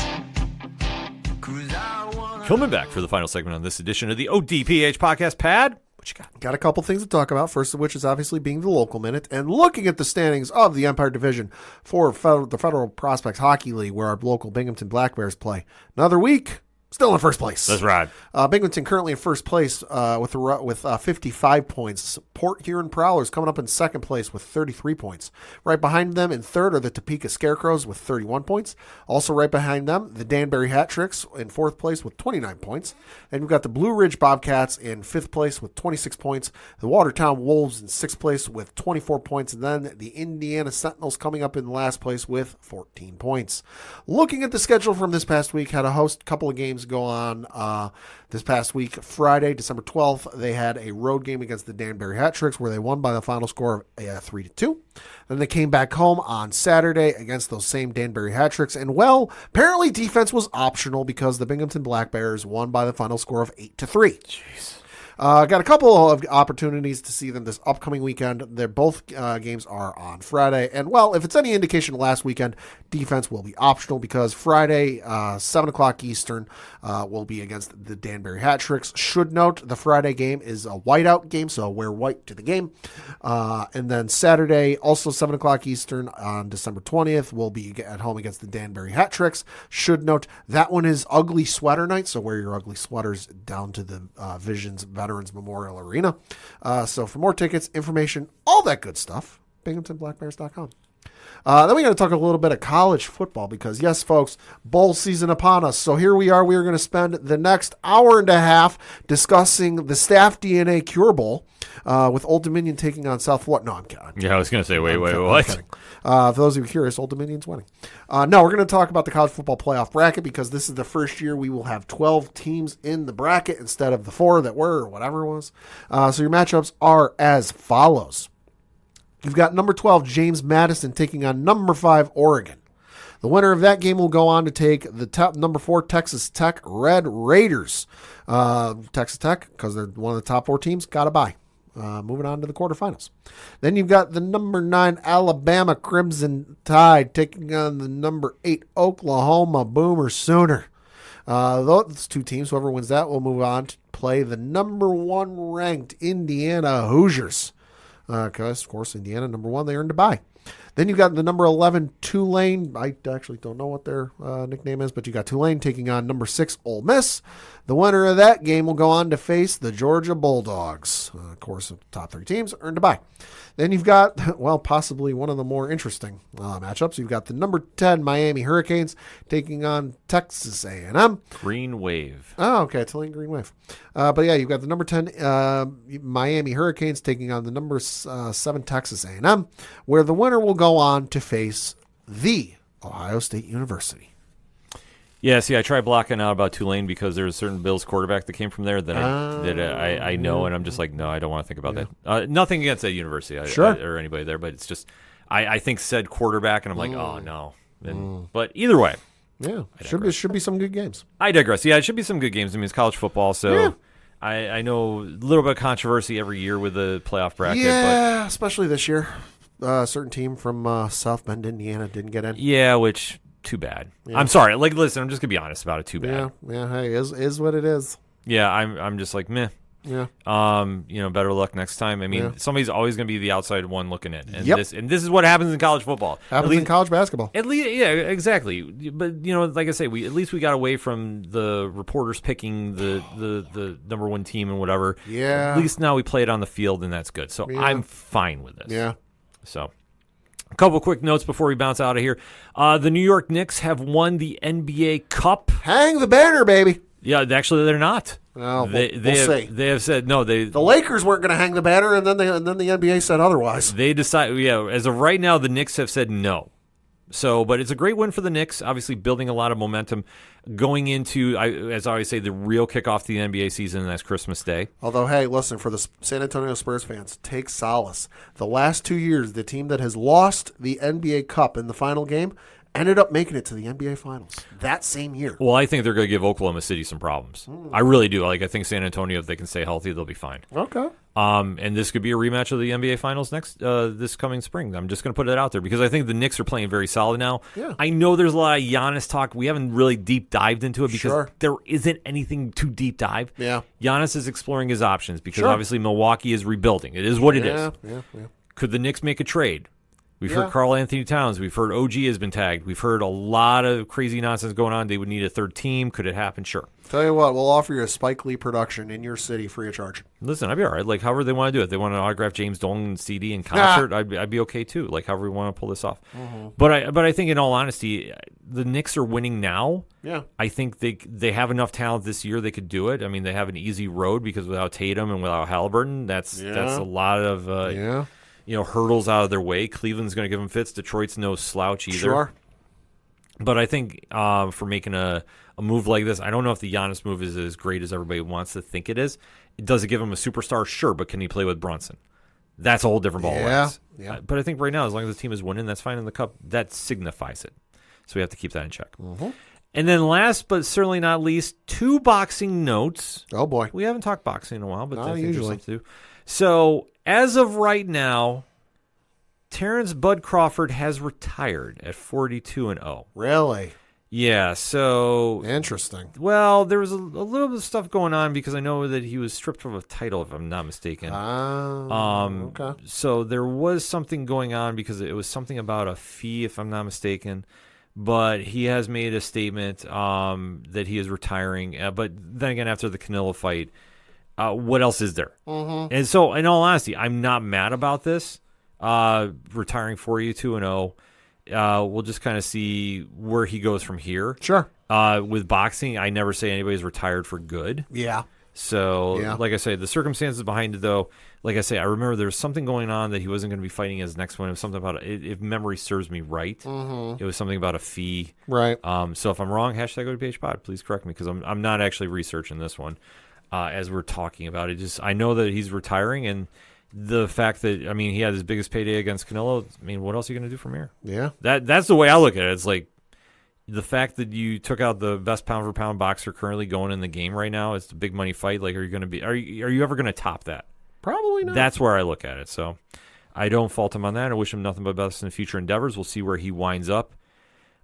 'Cause I wanna Coming back for the final segment on this edition of the ODPH Podcast. Pad, what you got? Got a couple things to talk about, first of which is obviously being the local minute and looking at the standings of the Empire Division for the Federal Prospects Hockey League, where our local Binghamton Black Bears play. Another week, Still in first place. That's right. Binghamton currently in first place with 55 points. Port Huron Prowlers coming up in second place with 33 points. Right behind them in third are the Topeka Scarecrows with 31 points. Also right behind them, the Danbury Hat Tricks in fourth place with 29 points. And we've got the Blue Ridge Bobcats in fifth place with 26 points. The Watertown Wolves in sixth place with 24 points. And then the Indiana Sentinels coming up in last place with 14 points. Looking at the schedule from this past week, had a couple of games go on this past week. Friday, December 12th, they had a road game against the Danbury Hat Tricks where they won by the final score of 3-2. Then they came back home on Saturday against those same Danbury Hat Tricks, and well, apparently defense was optional because the Binghamton Black Bears won by the final score of 8-3. Jeez. Got a couple of opportunities to see them this upcoming weekend. They're both games are on Friday. And, well, if it's any indication last weekend, defense will be optional because Friday, 7 o'clock Eastern, will be against the Danbury Hat Tricks. Should note the Friday game is a whiteout game, so wear white to the game. And then Saturday, also 7 o'clock Eastern on December 20th, will be at home against the Danbury Hat Tricks. Should note that one is ugly sweater night, so wear your ugly sweaters down to the Visions Veterans Memorial Arena. So for more tickets, information, all that good stuff, BinghamtonBlackBears.com. Then we got to talk a little bit of college football because, yes, folks, bowl season upon us. So here we are. We are going to spend the next hour and a half discussing the Staff DNA Cure Bowl with Old Dominion taking on South Florida. No, I'm kidding. Yeah, I was going to say, wait, what? For those of you curious, Old Dominion's winning. No, we're going to talk about the college football playoff bracket because this is the first year we will have 12 teams in the bracket instead of the 4 that were or whatever it was. So your matchups are as follows. You've got number 12, James Madison, taking on number 5, Oregon. The winner of that game will go on to take the number 4, Texas Tech Red Raiders. Texas Tech, because they're one of the top 4 teams, got a bye. Moving on to the quarterfinals. Then you've got the number 9, Alabama Crimson Tide, taking on the number 8, Oklahoma Boomer Sooner. Those two teams, whoever wins that, will move on to play the number 1 ranked Indiana Hoosiers. Because, of course, Indiana, number 1, they earned a bye. Then you've got the number 11, Tulane. I actually don't know what their nickname is, but you got Tulane taking on number 6, Ole Miss. The winner of that game will go on to face the Georgia Bulldogs. Of course, the top 3 teams earned a bye. Then you've got, well, possibly one of the more interesting matchups. You've got the number 10 Miami Hurricanes taking on Texas A&M. Green Wave. Oh, okay, Tulane Green Wave. But yeah, you've got the number 10 Miami Hurricanes taking on the number 7 Texas A&M, where the winner will go on to face the Ohio State University. Yeah, see, I tried blocking out about Tulane because there's a certain Bills quarterback that came from there that I know, and I'm just like, no, I don't want to think about that. Nothing against that university or anybody there, but it's just I think said quarterback, and I'm like, oh, no. But either way. Yeah, should be some good games. I digress. Yeah, it should be some good games. I mean, it's college football, so I know a little bit of controversy every year with the playoff bracket. Yeah, especially this year. A certain team from South Bend, Indiana didn't get in. Yeah, which... too bad. Yeah. I'm sorry. Like, listen, I'm just gonna be honest about it. Too bad. Yeah. Hey, is what it is. Yeah, I'm just like meh. Yeah. Better luck next time. I mean, somebody's always gonna be the outside one looking in, and this is what happens in college football. Happens in college basketball. At least, yeah, exactly. But like I say, at least we got away from the reporters picking the number 1 team and whatever. Yeah. At least now we play it on the field, and that's good. So I'm fine with this. Yeah. So. A couple quick notes before we bounce out of here. The New York Knicks have won the NBA Cup. Hang the banner, baby. Yeah, actually, they're not. Well, we'll see. They have said no. The Lakers weren't going to hang the banner, and then the NBA said otherwise. They decide. Yeah, as of right now, the Knicks have said no. So, but it's a great win for the Knicks. Obviously, building a lot of momentum going into, as I always say, the real kickoff to the NBA season, and that's Christmas Day. Although, hey, listen, for the San Antonio Spurs fans, take solace. The last 2 years, the team that has lost the NBA Cup in the final game ended up making it to the NBA Finals that same year. Well, I think they're going to give Oklahoma City some problems. I really do. I think San Antonio, if they can stay healthy, they'll be fine. Okay. And this could be a rematch of the NBA Finals this coming spring. I'm just going to put it out there because I think the Knicks are playing very solid now. Yeah. I know there's a lot of Giannis talk. We haven't really deep dived into it because there isn't anything to deep dive. Yeah. Giannis is exploring his options because obviously Milwaukee is rebuilding. It is what it is. Yeah. Could the Knicks make a trade? We've heard Karl Anthony Towns. We've heard OG has been tagged. We've heard a lot of crazy nonsense going on. They would need a third team. Could it happen? Sure. Tell you what, we'll offer you a Spike Lee production in your city free of charge. Listen, I'd be all right. Like, however they want to do it. They want to autograph James Dolan CD in concert. I'd be okay, too. Like, however we want to pull this off. But I think, in all honesty, the Knicks are winning now. Yeah. I think they have enough talent this year they could do it. I mean, they have an easy road because without Tatum and without Halliburton, that's a lot of hurdles out of their way. Cleveland's going to give them fits. Detroit's no slouch either. Sure. But I think for making a move like this, I don't know if the Giannis move is as great as everybody wants to think it is. Does it give him a superstar? Sure, but can he play with Brunson? That's a whole different ball. Yeah. But I think right now, as long as the team is winning, that's fine in the Cup. That signifies it. So we have to keep that in check. And then last but certainly not least, 2 boxing notes. Oh, boy. We haven't talked boxing in a while, but Not I think usually. there's something to do. So as of right now, Terrence Bud Crawford has retired at 42-0. Really? Yeah, so... Interesting. Well, there was a little bit of stuff going on because I know that he was stripped of a title, if I'm not mistaken. Okay. So there was something going on because it was something about a fee, if I'm not mistaken. But he has made a statement that he is retiring. But then again, after the Canelo fight, what else is there? And so, in all honesty, I'm not mad about this. Retiring 42-0. We'll just kind of see where he goes from here. Sure. With boxing, I never say anybody's retired for good. Yeah. So, like I say, the circumstances behind it, though, like I say, I remember there was something going on that he wasn't going to be fighting his next one. It was something about, if memory serves me right, it was something about a fee. Right. So if I'm wrong, hashtag ODPH pod, please correct me because I'm not actually researching this one as we're talking about it. I know that he's retiring, and the fact that, I mean, he had his biggest payday against Canelo, I mean, what else are you going to do from here? Yeah. That's the way I look at it. It's like, the fact that you took out the best pound for pound boxer currently going in the game right now, it's the big money fight. Like, are you ever going to top that? Probably not. That's where I look at it. So I don't fault him on that. I wish him nothing but best in the future endeavors. We'll see where he winds up.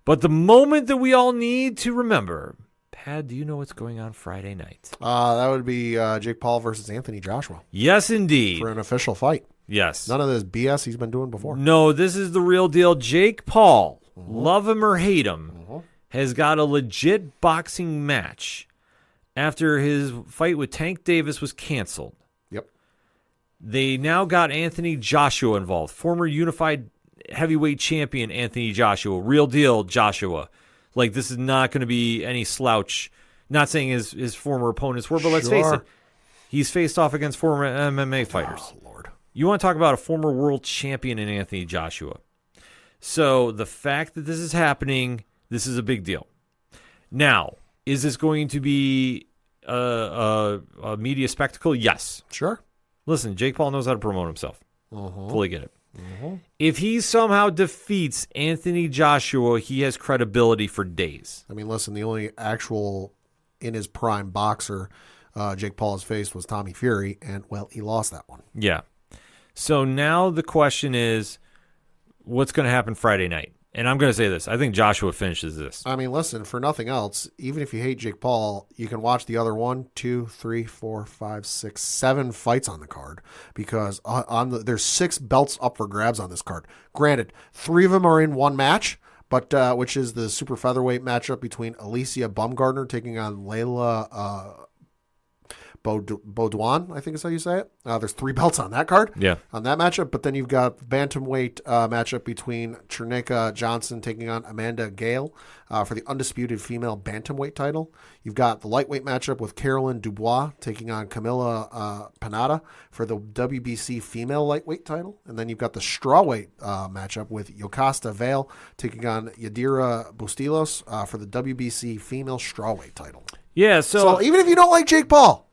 But the moment that we all need to remember, Pad, do you know what's going on Friday night? That would be Jake Paul versus Anthony Joshua. Yes, indeed. For an official fight. Yes. None of this BS he's been doing before. No, this is the real deal. Jake Paul, love him or hate him, has got a legit boxing match after his fight with Tank Davis was canceled. Yep. They now got Anthony Joshua involved, former unified heavyweight champion Anthony Joshua, real deal Joshua. Like, this is not going to be any slouch. Not saying his former opponents were, but let's face it, he's faced off against former MMA fighters. Oh, Lord. You want to talk about a former world champion in Anthony Joshua. So the fact that this is happening, this is a big deal. Now, is this going to be a media spectacle? Yes. Sure. Listen, Jake Paul knows how to promote himself. Fully get it. If he somehow defeats Anthony Joshua, he has credibility for days. I mean, listen, the only actual in his prime boxer Jake Paul has faced was Tommy Fury, and, well, he lost that one. Yeah. So now the question is, what's going to happen Friday night? And I'm going to say this. I think Joshua finishes this. I mean, listen, for nothing else, even if you hate Jake Paul, you can watch the other 1, 2, 3, 4, 5, 6, 7 fights on the card because there's 6 belts up for grabs on this card. Granted, 3 of them are in one match, but which is the super featherweight matchup between Alicia Baumgartner taking on Layla Baudouin, I think is how you say it. There's 3 belts on that card, on that matchup. But then you've got bantamweight matchup between Cherneka Johnson taking on Amanda Gale for the undisputed female bantamweight title. You've got the lightweight matchup with Carolyn Dubois taking on Camila Panada for the WBC female lightweight title. And then you've got the strawweight matchup with Yokasta Vale taking on Yadira Bustillos for the WBC female strawweight title. Yeah, so even if you don't like Jake Paul,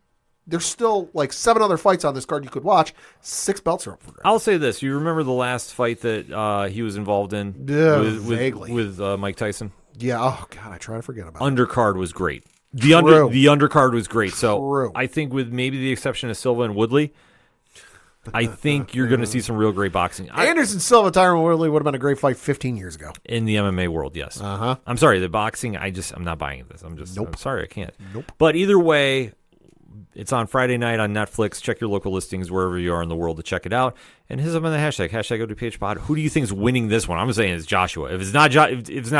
there's still like 7 other fights on this card you could watch. 6 belts are up for grabs. I'll say this. You remember the last fight that he was involved in vaguely. with Mike Tyson? Yeah. Oh, God, I try to forget about it. Undercard was great. The undercard was great. So I think with maybe the exception of Silva and Woodley, I think you're going to see some real great boxing. Anderson Silva, Tyron Woodley would have been a great fight 15 years ago. In the MMA world, yes. Uh-huh. I'm sorry, the boxing, I'm not buying this. I'm sorry, I can't. Nope. But either way, It's on Friday night on Netflix. Check your local listings wherever you are in the world to check it out. And hit them on the hashtag ODPHpod. Who do you think is winning this one? I'm saying it's Joshua. If it's not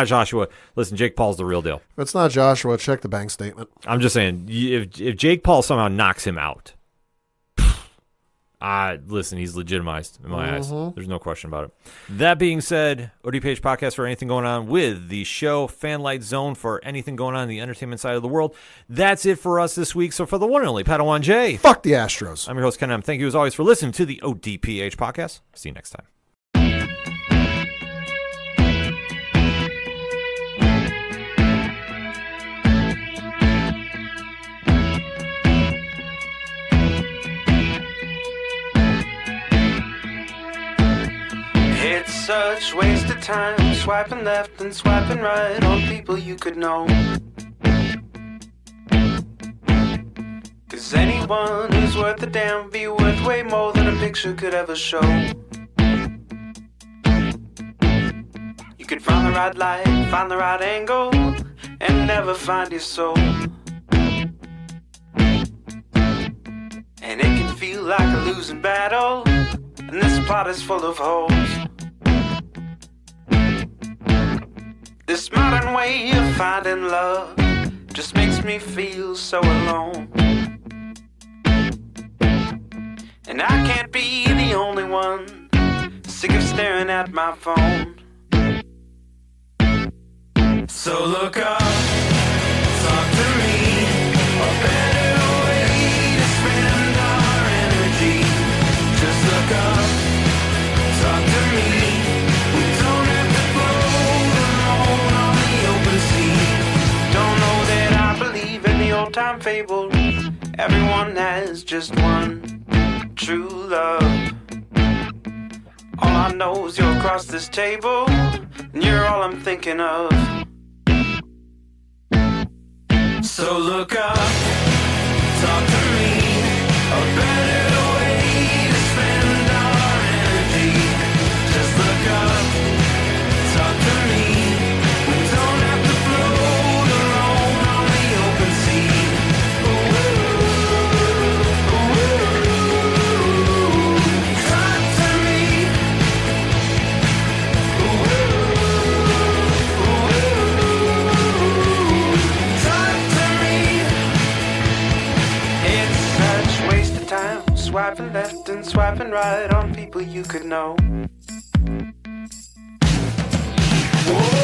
Joshua, listen, Jake Paul's the real deal. If it's not Joshua, check the bank statement. I'm just saying, if Jake Paul somehow knocks him out, listen, he's legitimized in my eyes. There's no question about it. That being said, ODPH podcast for anything going on with the show, Fanlight Zone for anything going on in the entertainment side of the world. That's it for us this week. So for the one and only Padawan J, fuck the Astros. I'm your host, Ken M. Thank you as always for listening to the ODPH podcast. See you next time. It's such waste of time, swiping left and swiping right on people you could know. 'Cause anyone who's worth a damn be worth way more than a picture could ever show. You could find the right light, find the right angle, and never find your soul. And it can feel like a losing battle, and this plot is full of holes. This modern way of finding love just makes me feel so alone. And I can't be the only one sick of staring at my phone. So look up, talk to me, a better way to spend our energy. Just look up, talk to me. We don't have to float alone on the open sea. Don't know that I believe in the old time fable. Everyone has just one true love. All I know is you're across this table, and you're all I'm thinking of. So look up, talk to me, a better way to spend our energy. Just look up, talk to me. We don't have to float alone on the open sea. Ooh, talk to me. Talk to me. It's such waste of time, swiping left and swiping right on people you could know. Whoa.